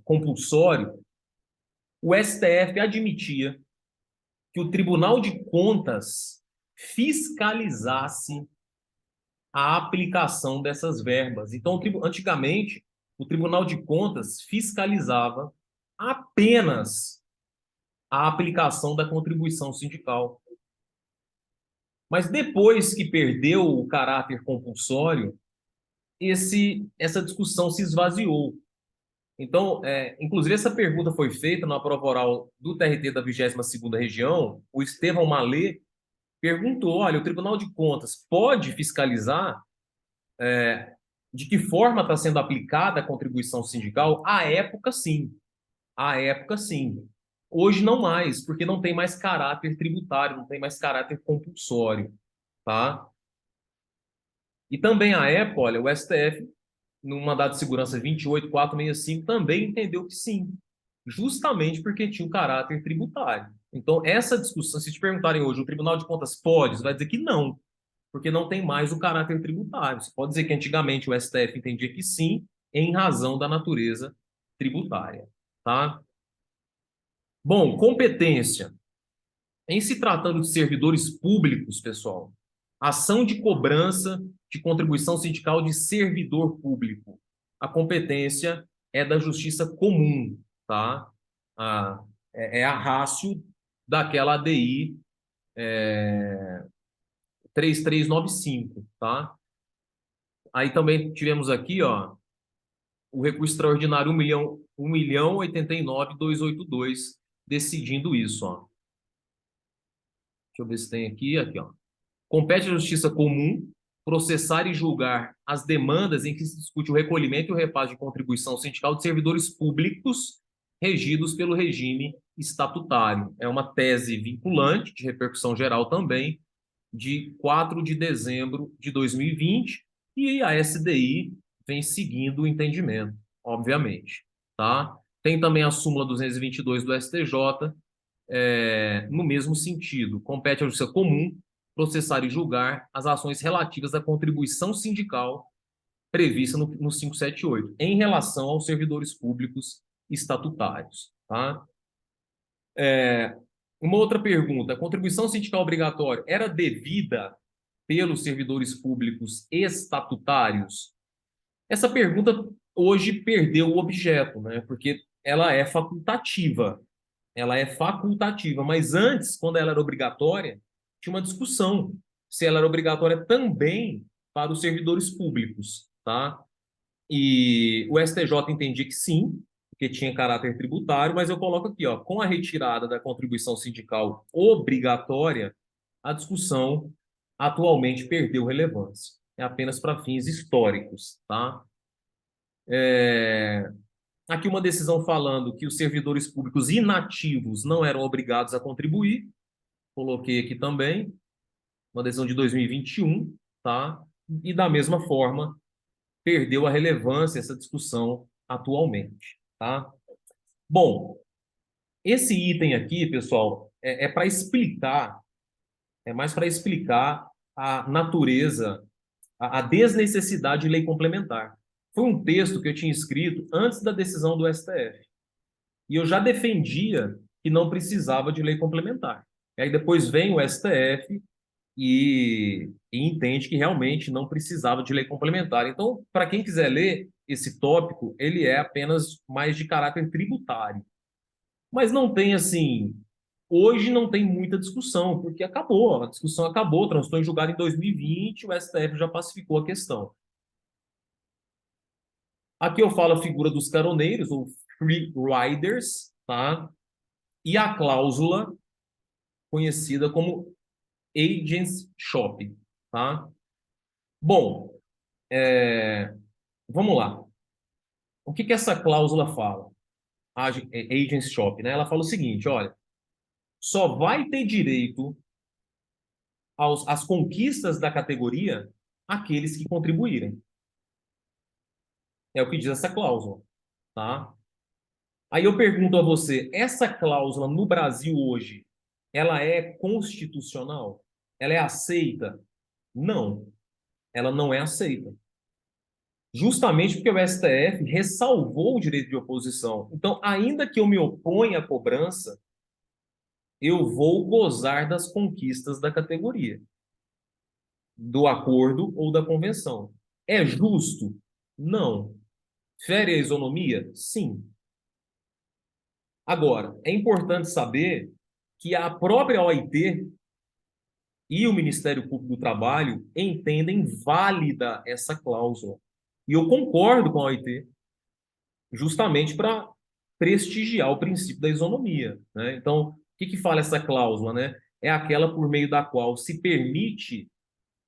Speaker 1: compulsório, o STF admitia que o Tribunal de Contas fiscalizasse a aplicação dessas verbas. Então, antigamente, o Tribunal de Contas fiscalizava apenas a aplicação da contribuição sindical. Mas depois que perdeu o caráter compulsório, essa discussão se esvaziou. Então, inclusive, essa pergunta foi feita na prova oral do TRT da 22ª Região. O Estevão Malê perguntou: olha, o Tribunal de Contas pode fiscalizar de que forma está sendo aplicada a contribuição sindical? À época, sim. À época, sim. Hoje não mais, porque não tem mais caráter tributário, não tem mais caráter compulsório, tá? E também à época, olha, o STF, no mandado de segurança 28465, também entendeu que sim, justamente porque tinha o caráter tributário. Então, essa discussão, se te perguntarem hoje, o Tribunal de Contas pode? Você vai dizer que não, porque não tem mais o caráter tributário. Você pode dizer que antigamente o STF entendia que sim, em razão da natureza tributária, tá? Bom, competência. Em se tratando de servidores públicos, pessoal, ação de cobrança de contribuição sindical de servidor público. A competência é da justiça comum, tá? É a rácio daquela ADI 3395, tá? Aí também tivemos aqui, ó, o recurso extraordinário 1.089.282, decidindo isso, ó. Deixa eu ver se tem aqui, ó. Compete à Justiça Comum processar e julgar as demandas em que se discute o recolhimento e o repasse de contribuição sindical de servidores públicos regidos pelo regime estatutário. É uma tese vinculante, de repercussão geral também, de 4 de dezembro de 2020, e a SDI vem seguindo o entendimento, obviamente. Tá? Tem também a súmula 222 do STJ, no mesmo sentido. Compete à Justiça Comum processar e julgar as ações relativas à contribuição sindical prevista no 578, em relação aos servidores públicos estatutários. Tá? Uma outra pergunta: a contribuição sindical obrigatória era devida pelos servidores públicos estatutários? Essa pergunta hoje perdeu o objeto, né? Porque ela é facultativa. Ela é facultativa, mas antes, quando ela era obrigatória, tinha uma discussão se ela era obrigatória também para os servidores públicos, tá? E o STJ entendia que sim, porque tinha caráter tributário, mas eu coloco aqui, ó, com a retirada da contribuição sindical obrigatória, a discussão atualmente perdeu relevância. É apenas para fins históricos, tá? Aqui uma decisão falando que os servidores públicos inativos não eram obrigados a contribuir, coloquei aqui também, uma decisão de 2021, tá? E da mesma forma, perdeu a relevância essa discussão atualmente, tá? Bom, esse item aqui, pessoal, é para explicar, é mais para explicar a natureza, a desnecessidade de lei complementar. Foi um texto que eu tinha escrito antes da decisão do STF. E eu já defendia que não precisava de lei complementar. E aí depois vem o STF e entende que realmente não precisava de lei complementar. Então, para quem quiser ler esse tópico, ele é apenas mais de caráter tributário. Mas não tem assim, hoje não tem muita discussão, porque acabou, a discussão acabou, transitou em julgado em 2020, o STF já pacificou a questão. Aqui eu falo a figura dos caroneiros, ou free riders, tá? E a cláusula conhecida como agents shopping, tá? Bom, vamos lá. O que que essa cláusula fala? Agents Shop, né? Ela fala o seguinte, olha, só vai ter direito às conquistas da categoria aqueles que contribuírem. É o que diz essa cláusula, tá? Aí eu pergunto a você, essa cláusula no Brasil hoje, ela é constitucional? Ela é aceita? Não, ela não é aceita. Justamente porque o STF ressalvou o direito de oposição. Então, ainda que eu me oponha à cobrança, eu vou gozar das conquistas da categoria, do acordo ou da convenção. É justo? Não. Fere a isonomia? Sim. Agora, é importante saber que a própria OIT e o Ministério Público do Trabalho entendem válida essa cláusula. E eu concordo com a OIT, justamente para prestigiar o princípio da isonomia, né? Então, o que que fala essa cláusula, né? É aquela por meio da qual se permite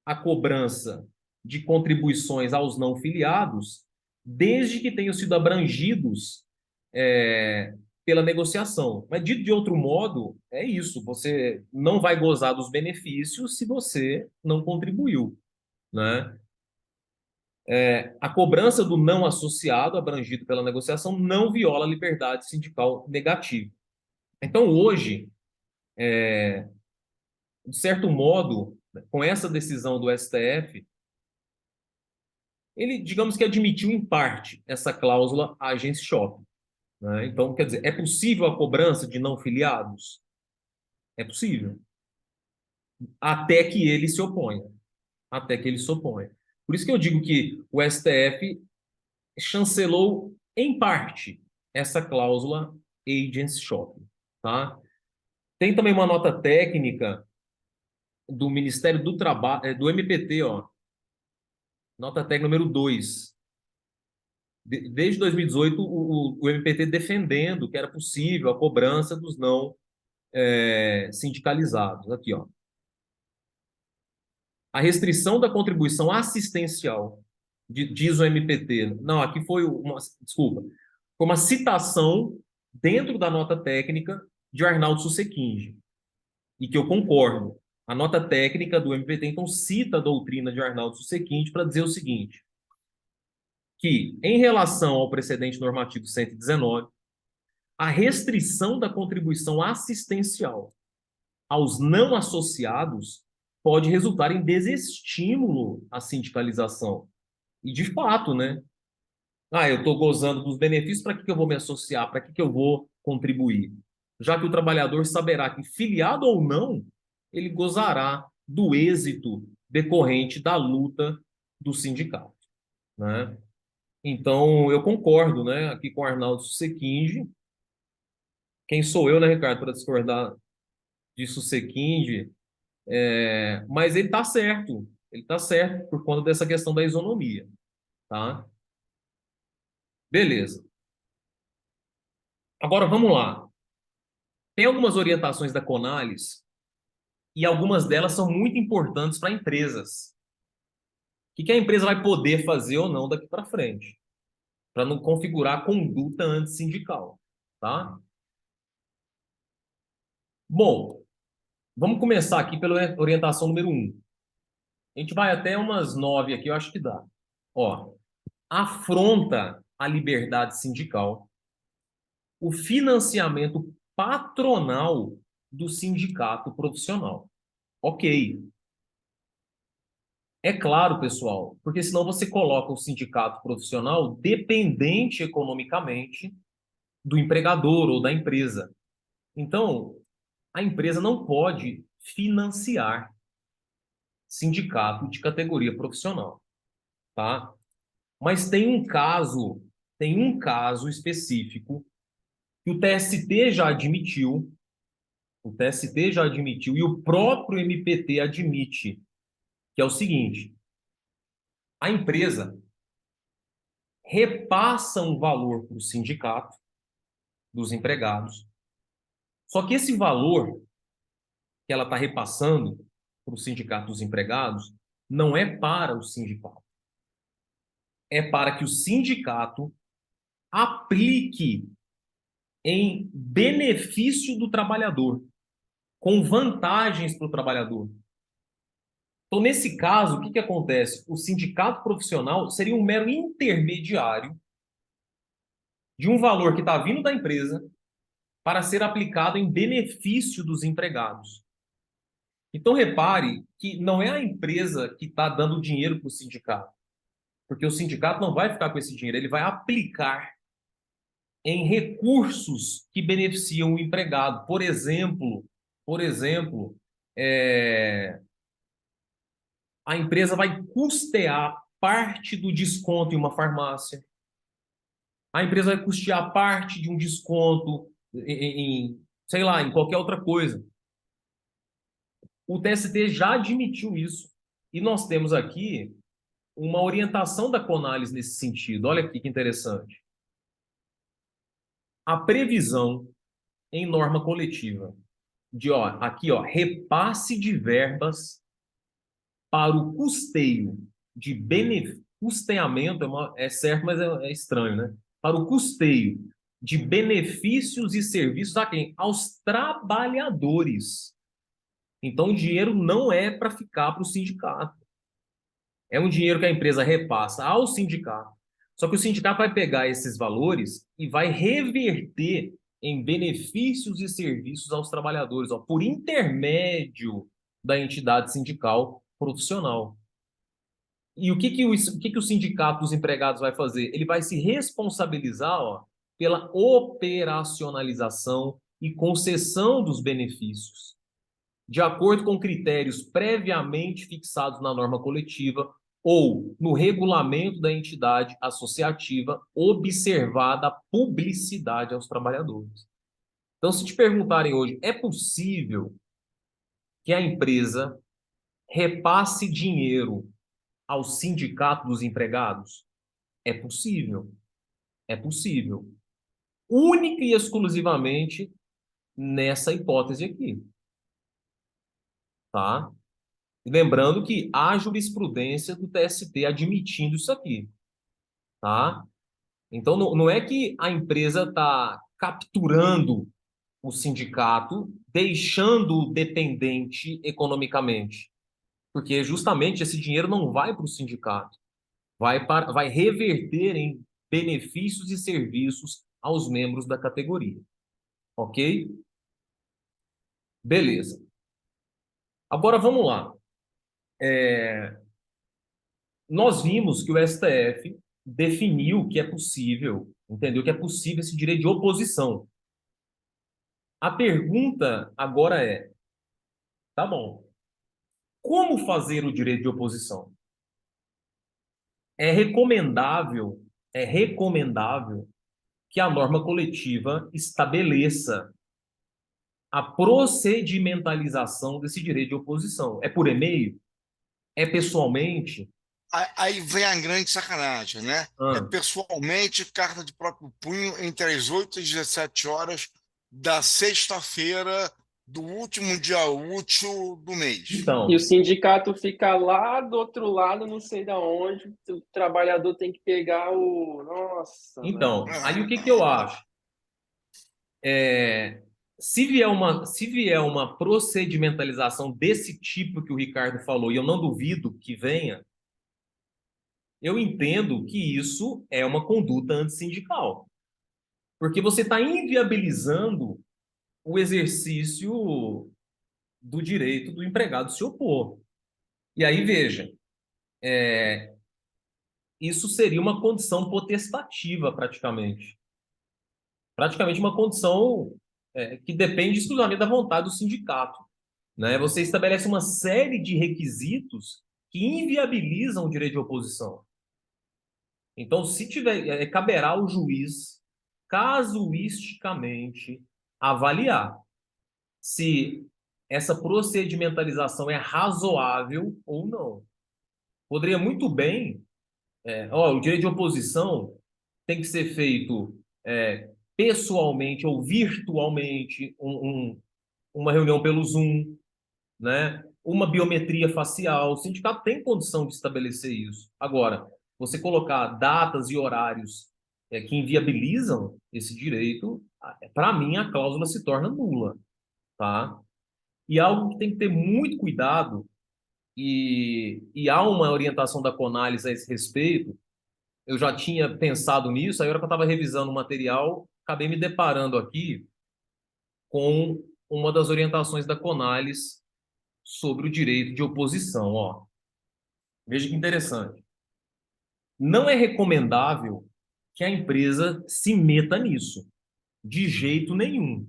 Speaker 1: a cobrança de contribuições aos não filiados, desde que tenham sido abrangidos é, pela negociação. Mas, dito de outro modo, é isso: você não vai gozar dos benefícios se você não contribuiu, né? A cobrança do não associado abrangido pela negociação não viola a liberdade sindical negativa. Então, hoje, de certo modo, com essa decisão do STF, ele, digamos que admitiu em parte essa cláusula agents shop, né? Então, quer dizer, é possível a cobrança de não filiados? É possível, até que ele se oponha, até que ele se oponha. Por isso que eu digo que o STF chancelou em parte essa cláusula agents shop, tá? Tem também uma nota técnica do Ministério do Trabalho, do MPT, ó, nota técnica número 2. Desde 2018, o MPT defendendo que era possível a cobrança dos não sindicalizados. Aqui, ó. A restrição da contribuição assistencial, diz o MPT. Não, aqui foi uma, desculpa, foi uma citação dentro da nota técnica de Arnaldo Susequinde, e que eu concordo. A nota técnica do MPT, então, cita a doutrina de Arnaldo Susequinde para dizer o seguinte, que, em relação ao precedente normativo 119, a restrição da contribuição assistencial aos não associados pode resultar em desestímulo à sindicalização. E, de fato, né? Ah, eu estou gozando dos benefícios, para que que eu vou me associar? Para que que eu vou contribuir? Já que o trabalhador saberá que, filiado ou não, ele gozará do êxito decorrente da luta do sindicato, né? Então, eu concordo, né, aqui com o Arnaldo Susequinde. Quem sou eu, né, Ricardo, para discordar de Susequinde? Mas ele está certo. Ele está certo por conta dessa questão da isonomia, tá? Beleza. Agora, vamos lá. Tem algumas orientações da Conales e algumas delas são muito importantes para empresas. O que a empresa vai poder fazer ou não daqui para frente, para não configurar conduta antissindical, tá? Bom, vamos começar aqui pela orientação número 1. A gente vai até umas 9 aqui, eu acho que dá. Ó, afronta a liberdade sindical o financiamento patronal do sindicato profissional. Ok. É claro, pessoal, porque senão você coloca o sindicato profissional dependente economicamente do empregador ou da empresa. Então, a empresa não pode financiar sindicato de categoria profissional, tá? Mas tem um caso específico que o TST já admitiu, o TST já admitiu e o próprio MPT admite, que é o seguinte: a empresa repassa um valor para o sindicato dos empregados, só que esse valor que ela está repassando para o sindicato dos empregados não é para o sindicato, é para que o sindicato aplique em benefício do trabalhador, com vantagens para o trabalhador. Então, nesse caso, o que que acontece? O sindicato profissional seria um mero intermediário de um valor que está vindo da empresa para ser aplicado em benefício dos empregados. Então, repare que não é a empresa que está dando dinheiro para o sindicato, porque o sindicato não vai ficar com esse dinheiro, ele vai aplicar em recursos que beneficiam o empregado. Por exemplo, é, a empresa vai custear parte do desconto em uma farmácia, a empresa vai custear parte de um desconto sei lá, em qualquer outra coisa. O TST já admitiu isso. E nós temos aqui uma orientação da Conales nesse sentido. Olha aqui que interessante. A previsão em norma coletiva de, ó, aqui, ó, repasse de verbas para o custeio de benefício. Custeamento é certo, mas é estranho, né? Para o custeio de benefícios e serviços a quem? Aos trabalhadores. Então, o dinheiro não é para ficar para o sindicato. É um dinheiro que a empresa repassa ao sindicato. Só que o sindicato vai pegar esses valores e vai reverter em benefícios e serviços aos trabalhadores, ó, por intermédio da entidade sindical profissional. E o que que o sindicato dos empregados vai fazer? Ele vai se responsabilizar, ó, pela operacionalização e concessão dos benefícios, de acordo com critérios previamente fixados na norma coletiva ou no regulamento da entidade associativa, observada a publicidade aos trabalhadores. Então, se te perguntarem hoje, é possível que a empresa repasse dinheiro ao sindicato dos empregados? É possível. É possível. Única e exclusivamente nessa hipótese aqui, tá? Lembrando que há jurisprudência do TST admitindo isso aqui, tá? Então, não é que a empresa está capturando o sindicato, deixando-o dependente economicamente, porque justamente esse dinheiro não vai para o sindicato, vai reverter em benefícios e serviços aos membros da categoria, ok? Beleza. Agora vamos lá. Nós vimos que o STF definiu que é possível, entendeu? Que é possível esse direito de oposição. A pergunta agora é, tá bom, como fazer o direito de oposição? É recomendável, é recomendável que a norma coletiva estabeleça a procedimentalização desse direito de oposição. É por e-mail? É pessoalmente?
Speaker 2: Aí vem a grande sacanagem, né? É
Speaker 1: Ah,
Speaker 2: pessoalmente, carta de próprio punho, entre as 8 e 17 horas da sexta-feira do último dia útil do mês.
Speaker 3: E o
Speaker 1: então,
Speaker 3: sindicato fica lá do outro lado, não sei da onde, o trabalhador tem que pegar o. Nossa, velho.
Speaker 1: aí o que que eu acho? É, se vier uma procedimentalização desse tipo que o Ricardo falou, e eu não duvido que venha, eu entendo que isso é uma conduta antissindical, porque você está inviabilizando o exercício do direito do empregado se opor. E aí, veja, isso seria uma condição potestativa, praticamente. Praticamente uma condição que depende exclusivamente da vontade do sindicato, né? Você estabelece uma série de requisitos que inviabilizam o direito de oposição. Então, se tiver, caberá ao juiz, casuisticamente, avaliar se essa procedimentalização é razoável ou não. Poderia muito bem, o direito de oposição tem que ser feito pessoalmente ou virtualmente, uma reunião pelo Zoom, né? Uma biometria facial. O sindicato tem condição de estabelecer isso. Agora, você colocar datas e horários que inviabilizam esse direito, para mim, a cláusula se torna nula, tá? E algo que tem que ter muito cuidado, e há uma orientação da Conalys a esse respeito. Eu já tinha pensado nisso, aí a hora que eu estava revisando o material, acabei me deparando aqui com uma das orientações da Conalys sobre o direito de oposição. Ó, veja que interessante. Não é recomendável que a empresa se meta nisso, de jeito nenhum.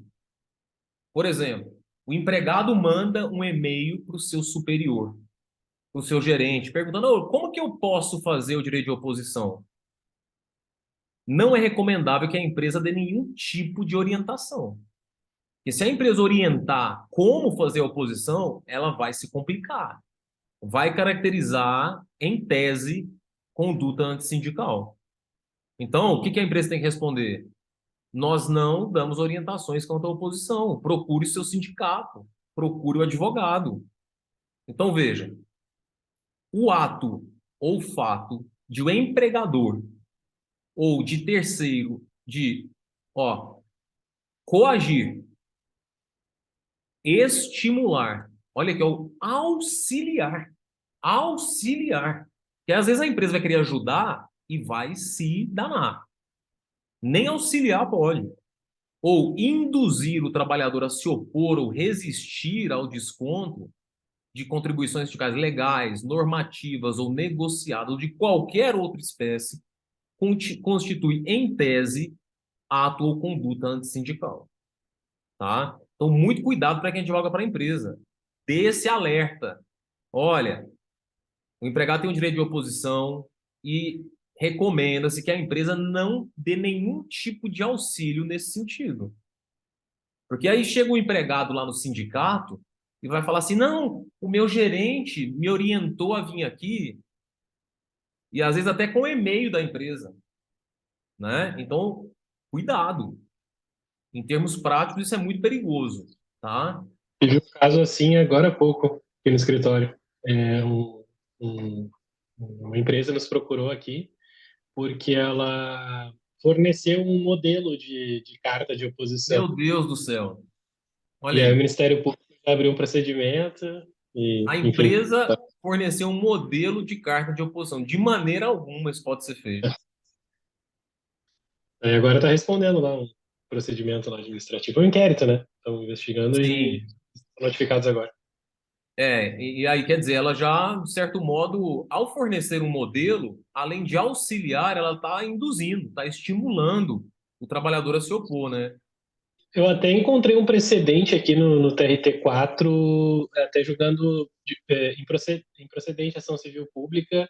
Speaker 1: Por exemplo, o empregado manda um e-mail para o seu superior, para o seu gerente, perguntando: "Ô, como que eu posso fazer o direito de oposição?" Não é recomendável que a empresa dê nenhum tipo de orientação. Porque se a empresa orientar como fazer a oposição, ela vai se complicar. Vai caracterizar, em tese, conduta antissindical. Então, o que que a empresa tem que responder? Nós não damos orientações quanto à oposição. Procure seu sindicato, procure o advogado. Então, veja, o ato ou fato de um empregador ou de terceiro de, coagir, estimular, olha que é o auxiliar, auxiliar, que às vezes a empresa vai querer ajudar e vai se danar. Nem auxiliar pode. Ou induzir o trabalhador a se opor ou resistir ao desconto de contribuições sindicais legais, normativas ou negociadas ou de qualquer outra espécie, constitui, em tese, ato ou conduta antissindical. Tá? Então, muito cuidado para quem advoga para a empresa. Dê esse alerta. Olha, o empregado tem o direito de oposição e recomenda-se que a empresa não dê nenhum tipo de auxílio nesse sentido. Porque aí chega o empregado lá no sindicato e vai falar assim: não, o meu gerente me orientou a vir aqui, e às vezes até com o e-mail da empresa, né? Então, cuidado. Em termos práticos, isso é muito perigoso, tá?
Speaker 4: Tive um caso assim agora há pouco aqui no escritório. É, um- uma empresa nos procurou aqui porque ela forneceu um modelo de carta de oposição.
Speaker 1: Meu Deus do céu. Olha
Speaker 4: E aí o
Speaker 1: aí.
Speaker 4: Ministério Público abriu um procedimento e,
Speaker 1: A
Speaker 4: enfim,
Speaker 1: empresa forneceu um modelo de carta de oposição. De maneira alguma isso pode ser feito.
Speaker 4: aí agora está respondendo lá um procedimento lá administrativo, um inquérito, né? Estão investigando e
Speaker 1: Sim.
Speaker 4: estão notificados agora.
Speaker 1: E aí, quer dizer, ela já, de certo modo, ao fornecer um modelo, além de auxiliar, ela está induzindo, está estimulando o trabalhador a se opor, né?
Speaker 4: Eu até encontrei um precedente aqui no TRT4, até julgando improcedente ação civil pública,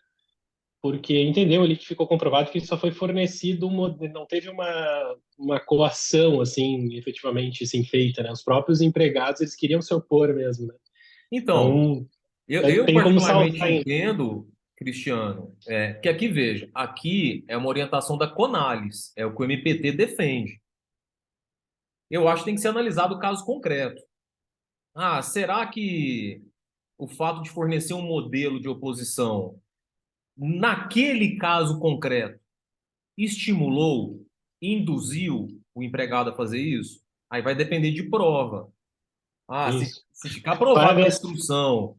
Speaker 4: porque entendeu ali que ficou comprovado que só foi fornecido não teve uma coação assim efetivamente assim feita, né? Os próprios empregados eles queriam se opor mesmo, né?
Speaker 1: Então,
Speaker 4: Então
Speaker 1: eu
Speaker 4: tem como
Speaker 1: particularmente
Speaker 4: salvar.
Speaker 1: entendo, Cristiano, que aqui, veja, aqui é uma orientação da Conalys, é o que o MPT defende. Eu acho que tem que ser analisado o caso concreto. Ah, será que o fato de fornecer um modelo de oposição, naquele caso concreto, estimulou, induziu o empregado a fazer isso? Aí vai depender de prova. Ah,
Speaker 4: Isso.
Speaker 1: se ficar provado na
Speaker 4: Vagas,
Speaker 1: instrução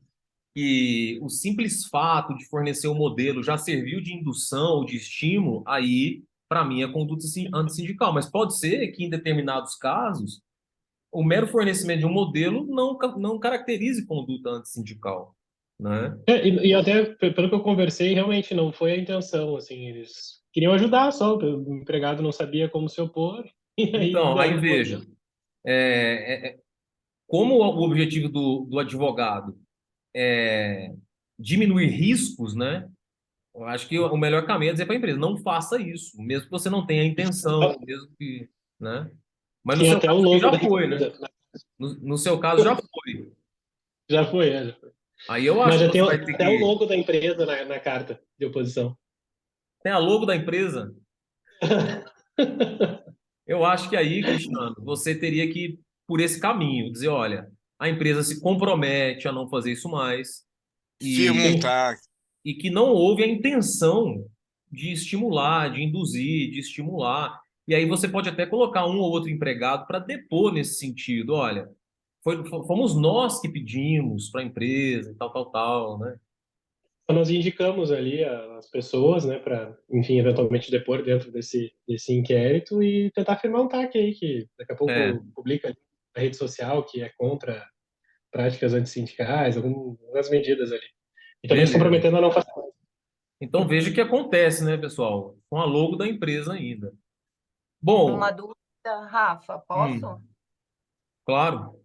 Speaker 1: que o simples fato de fornecer o modelo já serviu de indução ou de estímulo, aí, para mim, é conduta antissindical. Mas pode ser que, em determinados casos, o mero fornecimento de um modelo não caracterize conduta antissindical, né?
Speaker 4: e até pelo que eu conversei, realmente não foi a intenção, assim, eles queriam ajudar só, o empregado não sabia como se opor, e aí
Speaker 1: Então, aí
Speaker 4: deram um
Speaker 1: veja,
Speaker 4: modelo.
Speaker 1: como o objetivo do advogado é diminuir riscos, né? Eu acho que o melhor caminho é dizer para a empresa: não faça isso, mesmo que você não tenha a intenção, mesmo que, né? Mas no
Speaker 4: Tinha
Speaker 1: seu
Speaker 4: até o
Speaker 1: caso aqui
Speaker 4: logo
Speaker 1: já
Speaker 4: da
Speaker 1: foi, né?
Speaker 4: empresa.
Speaker 1: No seu caso já foi.
Speaker 4: Já foi, já foi.
Speaker 1: Aí eu acho
Speaker 4: Mas
Speaker 1: que
Speaker 4: já tem
Speaker 1: você vai ter
Speaker 4: até o
Speaker 1: que
Speaker 4: logo da empresa na carta de oposição.
Speaker 1: ter a logo da empresa. Eu acho que aí, Cristiano, você teria que ir por esse caminho, dizer: olha, a empresa se compromete a não fazer isso mais
Speaker 2: Firma um
Speaker 1: e,
Speaker 4: Sim,
Speaker 2: TAC.
Speaker 1: e que não houve a intenção de estimular, de induzir, de estimular. E aí você pode até colocar um ou outro empregado para depor nesse sentido. Olha, fomos nós que pedimos para a empresa e tal, tal, tal, né?
Speaker 4: Então, nós indicamos ali as pessoas, né, para, enfim, eventualmente depor dentro desse inquérito e tentar firmar um TAC aí, que daqui a
Speaker 1: É,
Speaker 4: pouco publica na rede social que é contra práticas antissindicais, algumas medidas ali. E também se
Speaker 1: beleza.
Speaker 4: comprometendo a não fazer.
Speaker 1: Então veja o que acontece, né, pessoal? Com a logo da empresa ainda.
Speaker 5: Uma
Speaker 1: Bom,
Speaker 5: dúvida, Rafa, posso?
Speaker 1: claro.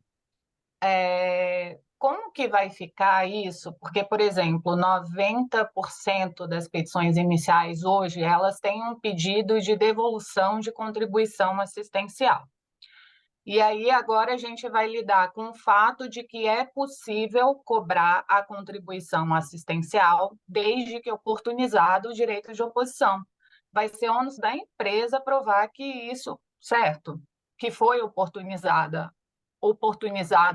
Speaker 5: Como que vai ficar isso? Porque, por exemplo, 90% das petições iniciais hoje, elas têm um pedido de devolução de contribuição assistencial. E aí agora a gente vai lidar com o fato de que é possível cobrar a contribuição assistencial desde que oportunizado o direito de oposição. Vai ser ônus da empresa provar que isso, certo, que foi oportunizado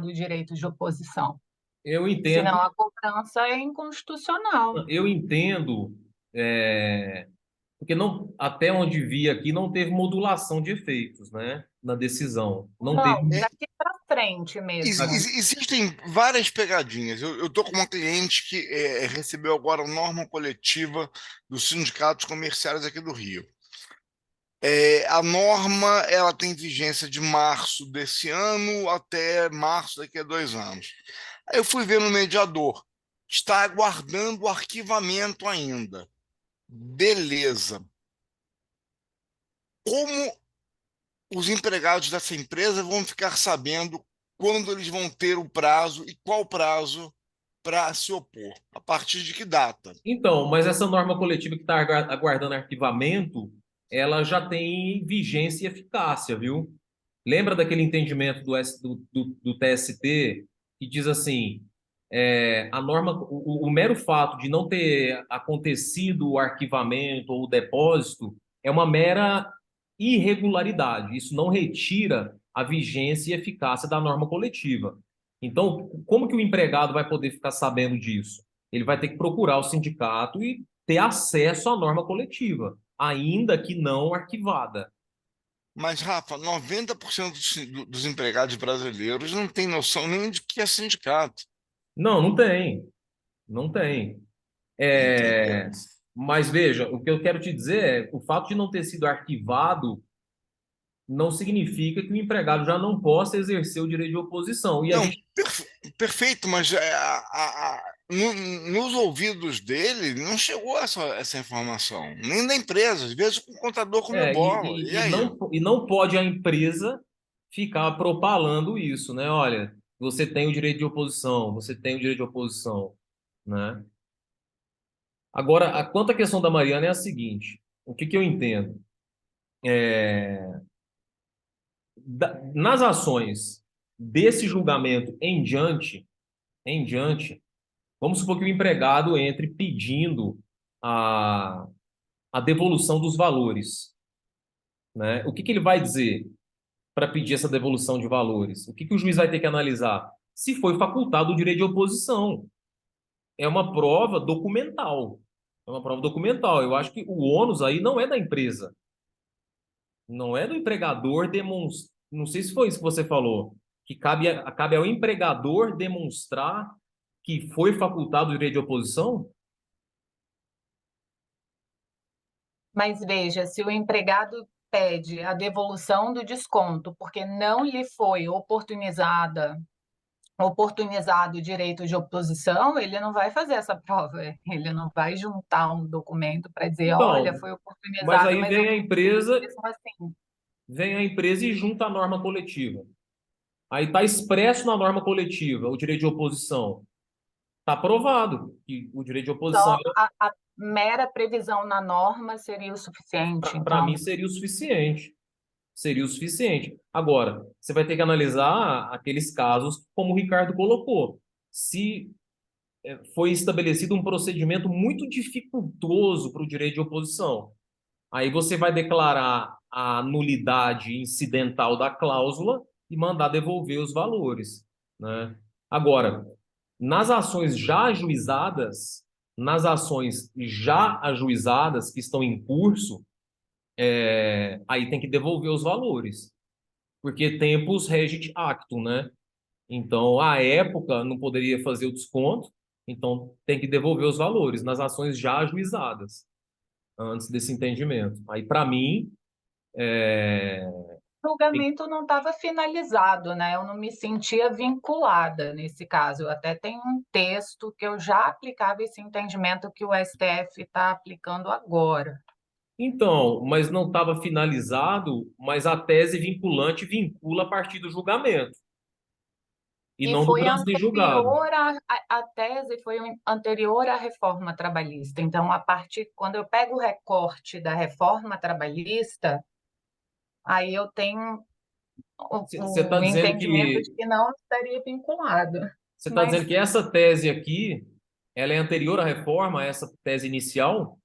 Speaker 5: o direito de oposição.
Speaker 1: Eu entendo,
Speaker 5: Senão a cobrança é inconstitucional.
Speaker 1: eu entendo, porque não, até onde vi aqui não teve modulação de efeitos, né, na decisão. Não teve.
Speaker 5: Não, daqui para frente mesmo.
Speaker 2: Existem várias pegadinhas. Eu estou com uma cliente que recebeu agora a norma coletiva dos sindicatos comerciais aqui do Rio. A norma ela tem vigência de março desse ano até março daqui a 2 anos. Aí eu fui ver no mediador. Está aguardando o arquivamento ainda. Beleza. Como os empregados dessa empresa vão ficar sabendo quando eles vão ter o prazo e qual prazo para se opor? A partir de que data?
Speaker 1: Então, mas essa norma coletiva que está aguardando arquivamento, ela já tem vigência e eficácia, viu? Lembra daquele entendimento do TST que diz assim, a norma, o mero fato de não ter acontecido o arquivamento ou o depósito é uma mera irregularidade. Isso não retira a vigência e eficácia da norma coletiva. Então, como que o empregado vai poder ficar sabendo disso? Ele vai ter que procurar o sindicato e ter acesso à norma coletiva, ainda que não arquivada.
Speaker 2: Mas, Rafa, 90% dos empregados brasileiros não têm noção nem de que é sindicato.
Speaker 1: Não, não tem. Não tem.
Speaker 2: Entendeu?
Speaker 1: Mas veja, o que eu quero te dizer é o fato de não ter sido arquivado não significa que o empregado já não possa exercer o direito de oposição. E a
Speaker 2: Não,
Speaker 1: gente,
Speaker 2: perfeito, mas nos ouvidos dele não chegou essa informação, nem da empresa. Às vezes o contador comeu
Speaker 1: é,
Speaker 2: bola. E aí?
Speaker 1: e não pode a empresa ficar propalando isso, né? Olha, você tem o direito de oposição, você tem o direito de oposição, né? Agora, quanto à questão da Mariana é a seguinte, o que eu entendo? Nas ações desse julgamento em diante, vamos supor que o empregado entre pedindo a, a devolução dos valores, né? O que ele vai dizer para pedir essa devolução de valores? O que o juiz vai ter que analisar? Se foi facultado o direito de oposição. É uma prova documental. É uma prova documental. Eu acho que o ônus aí não é da empresa, não é do empregador demonstrar. Não sei se foi isso que você falou, que cabe ao empregador demonstrar que foi facultado o direito de oposição?
Speaker 5: Mas veja, se o empregado pede a devolução do desconto porque não lhe foi oportunizado o direito de oposição, ele não vai fazer essa prova, ele não vai juntar um documento para dizer, olha,
Speaker 1: Então,
Speaker 5: foi
Speaker 1: mas
Speaker 5: oportunizado,
Speaker 1: aí
Speaker 5: mas eu
Speaker 1: vem a
Speaker 5: não fiz
Speaker 1: empresa,
Speaker 5: mesmo assim.
Speaker 1: e junta a norma coletiva. Aí está expresso na norma coletiva o direito de oposição. Está provado que o direito de oposição,
Speaker 5: Só a mera previsão na norma seria o suficiente,
Speaker 1: para
Speaker 5: então.
Speaker 1: mim, seria o suficiente. Seria o suficiente. Agora, você vai ter que analisar aqueles casos como o Ricardo colocou. Se foi estabelecido um procedimento muito dificultoso para o direito de oposição, aí você vai declarar a nulidade incidental da cláusula e mandar devolver os valores, né? Agora, nas ações já ajuizadas, Nas ações já ajuizadas, que estão em curso, aí tem que devolver os valores, porque tempus regit actum, né? Então, à época, não poderia fazer o desconto, então tem que devolver os valores nas ações já ajuizadas, antes desse entendimento. Aí, para mim,
Speaker 5: O julgamento não estava finalizado, né? Eu não me sentia vinculada nesse caso. Eu até tenho um texto que eu já aplicava esse entendimento que o STF está aplicando agora.
Speaker 1: então, mas não estava finalizado, mas a tese vinculante vincula a partir do julgamento, e
Speaker 5: E
Speaker 1: não do
Speaker 5: foi
Speaker 1: trânsito em julgado.
Speaker 5: anterior a tese foi anterior à reforma trabalhista. Então, a partir quando eu pego o recorte da reforma trabalhista, aí eu tenho
Speaker 1: Você está
Speaker 5: o
Speaker 1: dizendo
Speaker 5: entendimento de
Speaker 1: que
Speaker 5: que não estaria vinculado.
Speaker 1: você está
Speaker 5: Mas
Speaker 1: dizendo que essa tese aqui, ela é anterior à reforma, essa tese inicial?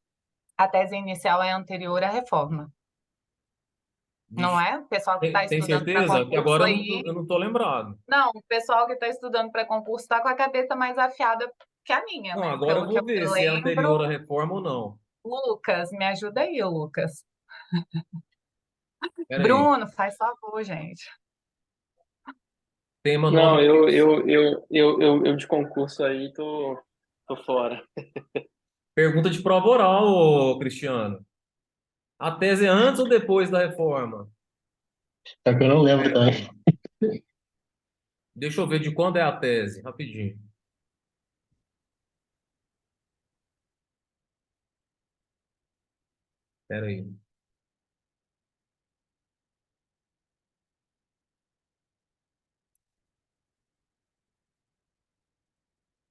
Speaker 5: a tese inicial é anterior à reforma, não
Speaker 1: Vixe,
Speaker 5: é? O pessoal que está
Speaker 1: tem
Speaker 5: estudando para
Speaker 1: certeza? Que
Speaker 5: concurso
Speaker 1: agora
Speaker 5: aí.
Speaker 1: eu não estou lembrado.
Speaker 5: Não, o pessoal que está estudando para concurso está com a cabeça mais afiada que a minha,
Speaker 1: Não,
Speaker 5: né?
Speaker 1: agora eu
Speaker 5: Pelo que
Speaker 1: vou
Speaker 5: eu
Speaker 1: ver
Speaker 5: me
Speaker 1: se é anterior à
Speaker 5: lembro.
Speaker 1: reforma ou não.
Speaker 5: Lucas, me ajuda aí, Lucas.
Speaker 1: Espera aí.
Speaker 5: Bruno, faz favor, gente.
Speaker 1: Tema
Speaker 3: Não,
Speaker 1: 9.
Speaker 3: eu de concurso aí tô fora.
Speaker 1: Pergunta de prova oral, ô, Cristiano. A tese é antes ou depois da reforma?
Speaker 4: Só que eu não lembro também.
Speaker 1: Deixa eu ver de quando é a tese, rapidinho. Espera aí.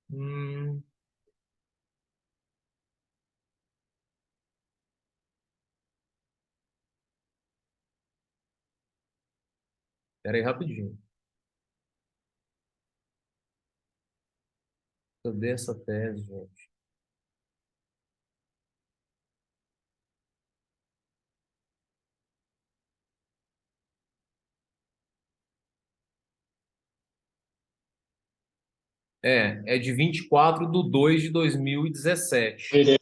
Speaker 1: Hum, espera aí, rapidinho. Cadê essa tese, gente? É de 24/2/2017.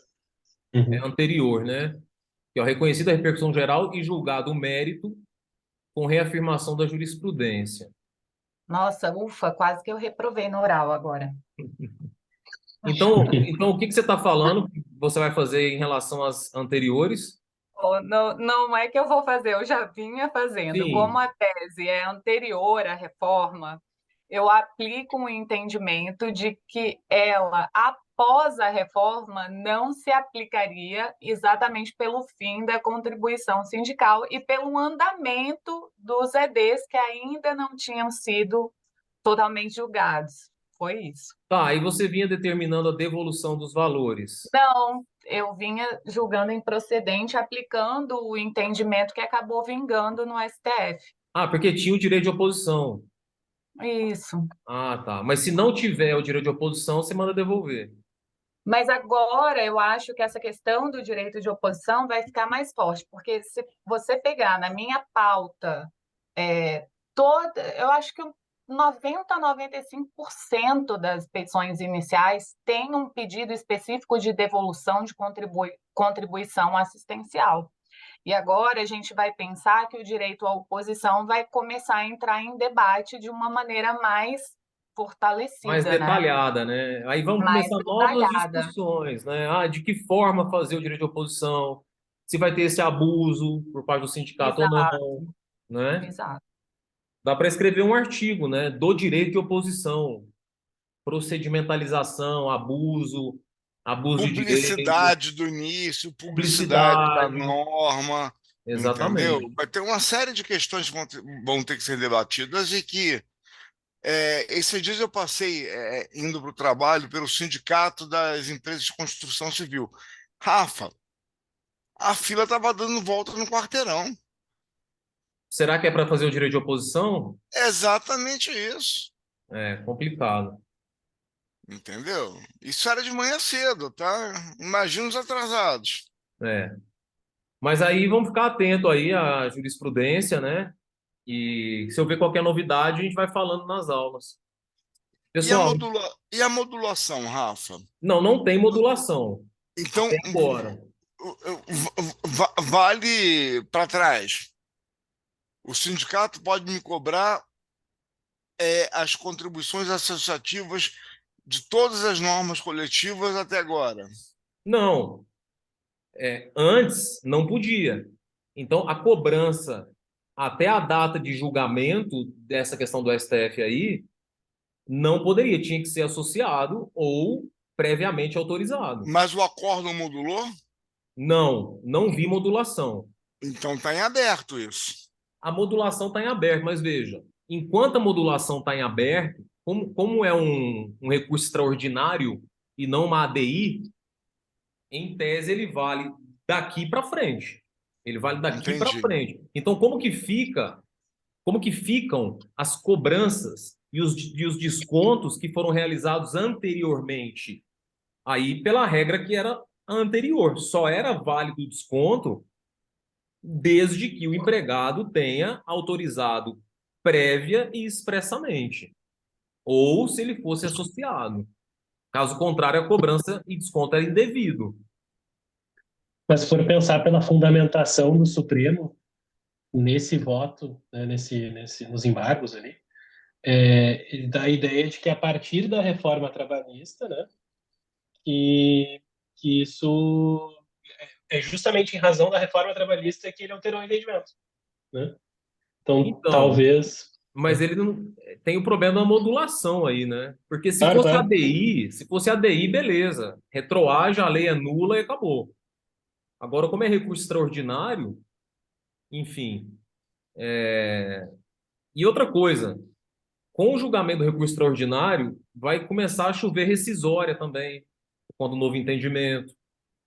Speaker 1: É
Speaker 4: Uhum.
Speaker 1: anterior, né? Que é o reconhecido a repercussão geral e julgado o mérito com reafirmação da jurisprudência.
Speaker 5: Nossa, ufa, quase que eu reprovei no oral agora.
Speaker 1: Então o que que você está falando que você vai fazer em relação às anteriores?
Speaker 5: Oh, não, não é que eu vou fazer, eu já vinha fazendo. Como
Speaker 1: Sim,
Speaker 5: a tese é anterior à reforma, eu aplico um entendimento de que ela, após a reforma, não se aplicaria exatamente pelo fim da contribuição sindical e pelo andamento dos EDs que ainda não tinham sido totalmente julgados. Foi isso.
Speaker 1: tá. Aí você vinha determinando a devolução dos valores.
Speaker 5: Não, eu vinha julgando improcedente, aplicando o entendimento que acabou vingando no STF.
Speaker 1: Ah, porque tinha o direito de oposição.
Speaker 5: Isso.
Speaker 1: Ah, tá. Mas se não tiver o direito de oposição, você manda devolver.
Speaker 5: Mas agora eu acho que essa questão do direito de oposição vai ficar mais forte, porque se você pegar na minha pauta eu acho que 90 a 95% das petições iniciais têm um pedido específico de devolução de contribuição assistencial. E agora a gente vai pensar que o direito à oposição vai começar a entrar em debate de uma maneira mais
Speaker 1: Mais
Speaker 5: fortalecida, né?
Speaker 1: detalhada, né? Aí vão
Speaker 5: Mais
Speaker 1: começar novas
Speaker 5: detalhada.
Speaker 1: discussões, né? Ah, de que forma fazer o direito de oposição? Se vai ter esse abuso por parte do sindicato ou
Speaker 5: Exato,
Speaker 1: não, né?
Speaker 5: exato.
Speaker 1: Dá para escrever um artigo, né? Do direito de oposição, procedimentalização, abuso de direito,
Speaker 2: Publicidade do início, publicidade da
Speaker 1: publicidade,
Speaker 2: norma, entendeu?
Speaker 1: exatamente.
Speaker 2: Vai ter uma série de questões que vão ter que ser debatidas e que esses dias eu passei indo para o trabalho pelo Sindicato das Empresas de Construção Civil. Rafa, a fila estava dando volta no quarteirão.
Speaker 1: Será que é para fazer o direito de oposição?
Speaker 2: É exatamente isso,
Speaker 1: É complicado.
Speaker 2: entendeu? Isso era de manhã cedo, tá? Imagina os atrasados.
Speaker 1: É. Mas aí vamos ficar atento aí à jurisprudência, né? E se eu ver qualquer novidade, a gente vai falando nas aulas. Pessoal,
Speaker 2: E a modulação, Rafa?
Speaker 1: não tem modulação
Speaker 2: Então,
Speaker 1: até agora.
Speaker 2: vale para trás. O sindicato pode me cobrar as contribuições associativas de todas as normas coletivas até agora.
Speaker 1: Não, antes não podia. Então, a cobrança até a data de julgamento dessa questão do STF aí não poderia, tinha que ser associado ou previamente autorizado.
Speaker 2: Mas o acórdão modulou?
Speaker 1: Não vi modulação.
Speaker 2: Então está em aberto isso.
Speaker 1: A modulação está em aberto, mas veja, enquanto a modulação está em aberto, como é um recurso extraordinário e não uma ADI, em tese ele vale daqui para frente. Ele vale daqui para
Speaker 2: Entendi.
Speaker 1: frente. Então, como que ficam as cobranças e os descontos que foram realizados anteriormente? Aí, pela regra que era a anterior, só era válido o desconto desde que o empregado tenha autorizado prévia e expressamente, ou se ele fosse associado. Caso contrário, a cobrança e desconto era indevido.
Speaker 4: Mas se for pensar pela fundamentação do Supremo, nesse voto, né, nos embargos ali, ele dá a ideia de que a partir da reforma trabalhista, né, que isso é justamente em razão da reforma trabalhista que ele alterou o entendimento, né? Então, talvez...
Speaker 1: Mas ele não tem o problema da modulação aí, né? Porque se
Speaker 4: Claro,
Speaker 1: fosse
Speaker 4: claro.
Speaker 1: ADI, beleza. Retroage, a lei é nula e acabou. Agora, como é recurso extraordinário, enfim. E outra coisa, com o julgamento do recurso extraordinário, vai começar a chover rescisória também, quando novo entendimento,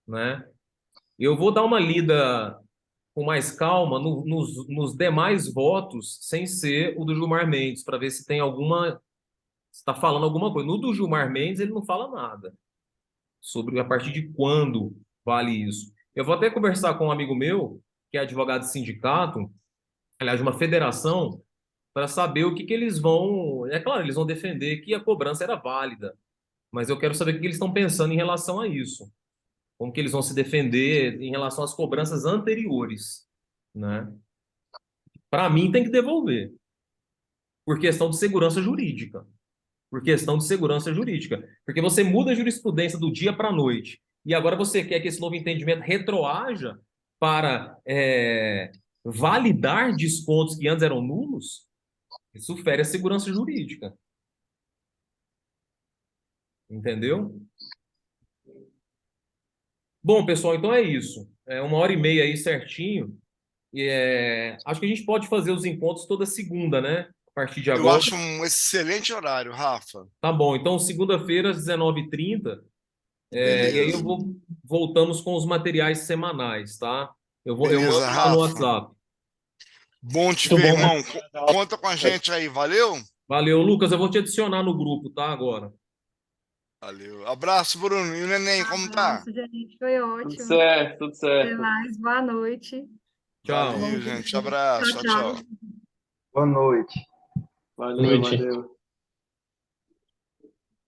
Speaker 1: né? Eu vou dar uma lida com mais calma nos demais votos, sem ser o do Gilmar Mendes, para ver se tem alguma. Está falando alguma coisa. No do Gilmar Mendes, ele não fala nada sobre a partir de quando vale isso. Eu vou até conversar com um amigo meu, que é advogado de sindicato, aliás, de uma federação, para saber o que eles vão. É claro, eles vão defender que a cobrança era válida, mas eu quero saber o que eles estão pensando em relação a isso. Como que eles vão se defender em relação às cobranças anteriores, né? Para mim, tem que devolver, por questão de segurança jurídica. Por questão de segurança jurídica. Porque você muda a jurisprudência do dia para a noite, e agora você quer que esse novo entendimento retroaja para validar descontos que antes eram nulos, isso fere a segurança jurídica. Entendeu? Bom, pessoal, então é isso. É 1h30 aí certinho. E, acho que a gente pode fazer os encontros toda segunda, né? A partir de
Speaker 2: Eu
Speaker 1: agora.
Speaker 2: acho um excelente horário, Rafa.
Speaker 1: Tá bom. Então, segunda-feira, às 19h30. E aí voltamos com os materiais semanais, tá? Eu mando
Speaker 2: Beleza,
Speaker 1: lá no
Speaker 2: Rafa.
Speaker 1: WhatsApp.
Speaker 2: Bom te ver, irmão. Conta com a gente aí, valeu?
Speaker 1: Valeu, Lucas. Eu vou te adicionar no grupo, tá? Agora.
Speaker 2: Valeu. Abraço, Bruno. E o neném, como tá?
Speaker 6: Nossa, gente, foi ótimo.
Speaker 3: Tudo certo, tudo
Speaker 6: Até
Speaker 3: certo.
Speaker 6: mais, boa noite.
Speaker 1: Tchau.
Speaker 2: Valeu, gente. Abraço.
Speaker 6: Tchau, tchau.
Speaker 2: Tchau.
Speaker 7: Boa noite.
Speaker 3: Valeu, valeu.